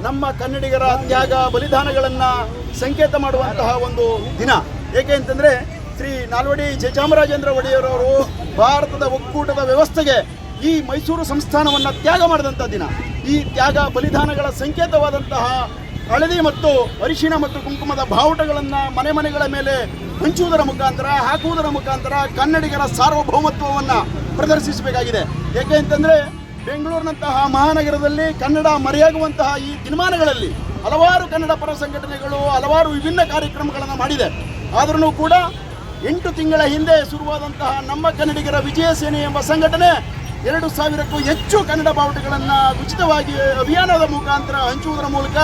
ನಮ್ಮ ಕನ್ನಡಿಗರ ತ್ಯಾಗ ಬಲಿದಾನಗಳನ್ನು ಸಂಕೇತ ಮಾಡುವಂತಹ ಒಂದು ದಿನ. ಏಕೆ ಅಂತಂದರೆ ಶ್ರೀ ನಾಲ್ವಡಿ ಜಯಚಾಮರಾಜೇಂದ್ರ ಒಡೆಯರವರು ಭಾರತದ ಒಕ್ಕೂಟದ ವ್ಯವಸ್ಥೆಗೆ ಈ ಮೈಸೂರು ಸಂಸ್ಥಾನವನ್ನು ತ್ಯಾಗ ಮಾಡಿದಂಥ ದಿನ. ಈ ತ್ಯಾಗ ಬಲಿದಾನಗಳ ಸಂಕೇತವಾದಂತಹ ಹಳದಿ ಮತ್ತು ಅರಿಶಿಣ ಮತ್ತು ಕುಂಕುಮದ ಬಾವುಟಗಳನ್ನು ಮನೆ ಮನೆಗಳ ಮೇಲೆ ಹಂಚುವುದರ ಮುಖಾಂತರ, ಹಾಕುವುದರ ಮುಖಾಂತರ ಕನ್ನಡಿಗರ ಸಾರ್ವಭೌಮತ್ವವನ್ನು ಪ್ರದರ್ಶಿಸಬೇಕಾಗಿದೆ. ಏಕೆ ಅಂತಂದರೆ ಬೆಂಗಳೂರಿನಂತಹ ಮಹಾನಗರದಲ್ಲಿ ಕನ್ನಡ ಮರೆಯಾಗುವಂತಹ ಈ ದಿನಮಾನಗಳಲ್ಲಿ ಹಲವಾರು ಕನ್ನಡ ಪರ ಸಂಘಟನೆಗಳು ಹಲವಾರು ವಿಭಿನ್ನ ಕಾರ್ಯಕ್ರಮಗಳನ್ನು ಮಾಡಿದೆ. ಆದ್ರೂ ಕೂಡ 8 ತಿಂಗಳ ಹಿಂದೆ ಶುರುವಾದಂತಹ ನಮ್ಮ ಕನ್ನಡಿಗರ ವಿಜಯ ಸೇನೆ ಎಂಬ ಸಂಘಟನೆ 2,000ಕ್ಕೂ ಹೆಚ್ಚು ಕನ್ನಡ ಬಾವುಟಗಳನ್ನು ಉಚಿತವಾಗಿ ಅಭಿಯಾನದ ಮುಖಾಂತರ ಹಂಚುವುದರ ಮೂಲಕ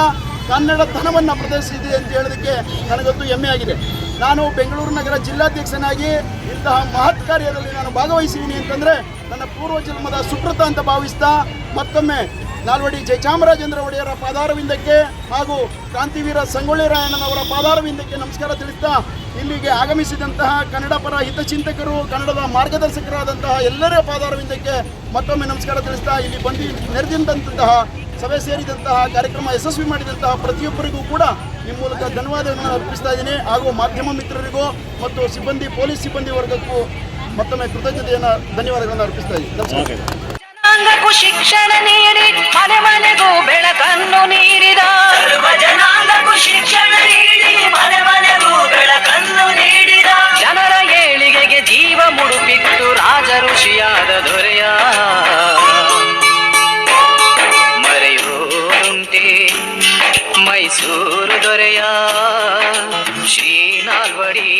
ಕನ್ನಡತನವನ್ನು ಪ್ರದರ್ಶಿಸಿದೆ ಅಂತ ಹೇಳೋದಕ್ಕೆ ನನಗಂತೂ ಹೆಮ್ಮೆಯಾಗಿದೆ. ನಾನು ಬೆಂಗಳೂರು ನಗರ ಜಿಲ್ಲಾಧ್ಯಕ್ಷನಾಗಿ ಇಂತಹ ಮಹತ್ ಕಾರ್ಯದಲ್ಲಿ ನಾನು ಭಾಗವಹಿಸಿದ್ದೀನಿ ಅಂತಂದರೆ ನನ್ನ ಪೂರ್ವಜನ್ಮದ ಸುಕೃತ ಅಂತ ಭಾವಿಸ್ತಾ ಮತ್ತೊಮ್ಮೆ ನಾಲ್ವಡಿ ಜಯಚಾಮರಾಜೇಂದ್ರ ಒಡೆಯರ ಪಾದಾರವಿಂದಕ್ಕೆ ಹಾಗೂ ಕ್ರಾಂತಿವೀರ ಸಂಗೊಳ್ಳಿ ರಾಯಣ್ಣನವರ ಪಾದಾರವಿಂದಕ್ಕೆ ನಮಸ್ಕಾರ ತಿಳಿಸ್ತಾ ಇಲ್ಲಿಗೆ ಆಗಮಿಸಿದಂತಹ ಕನ್ನಡ ಪರ ಹಿತಚಿಂತಕರು, ಕನ್ನಡದ ಮಾರ್ಗದರ್ಶಕರಾದಂತಹ ಎಲ್ಲರ ಪಾದಾರವಿಂದಕ್ಕೆ ಮತ್ತೊಮ್ಮೆ ನಮಸ್ಕಾರ ತಿಳಿಸ್ತಾ ಇಲ್ಲಿ ಬಂದು ನೆರೆದಿಂದಂತಹ ಸಭೆ ಸೇರಿದಂತಹ ಕಾರ್ಯಕ್ರಮ ಯಶಸ್ವಿ ಮಾಡಿದಂತಹ ಪ್ರತಿಯೊಬ್ಬರಿಗೂ ಕೂಡ ನಿಮ್ಮ ಮೂಲಕ ಧನ್ಯವಾದಗಳನ್ನು ಅರ್ಪಿಸ್ತಾ ಇದ್ದೀನಿ. ಹಾಗೂ ಮಾಧ್ಯಮ ಮಿತ್ರರಿಗೂ ಮತ್ತು ಸಿಬ್ಬಂದಿ, ಪೊಲೀಸ್ ಸಿಬ್ಬಂದಿ ವರ್ಗಕ್ಕೂ ಮತ್ತೊಮ್ಮೆ ಕೃತಜ್ಞತೆಯನ್ನು ಧನ್ಯವಾದಗಳನ್ನು ಅರ್ಪಿಸ್ತಾ ಇದ್ದೀನಿ. ನಮಸ್ಕಾರ. ಜನಾಂಗಕ್ಕೂ ಶಿಕ್ಷಣ ನೀಡಿ ಮನೆ ಮನೆಗೂ ಬೆಳಕನ್ನು ನೀಡಿದ, ಸರ್ವ ಜನಾಂಗಕ್ಕೂ ಶಿಕ್ಷಣ ನೀಡಿ ಮನೆ ಮನೆಗೂ ಬೆಳಕನ್ನು ನೀಡಿದ, ಜನರ ಏಳಿಗೆಗೆ ಜೀವ ಮೈಸೂರು ದೊರೆಯ ಶ್ರೀ ನಾಲ್ವಡಿ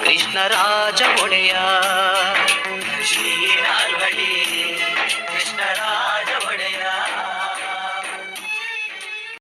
ಕೃಷ್ಣರಾಜ ಒಡೆಯ ಶ್ರೀ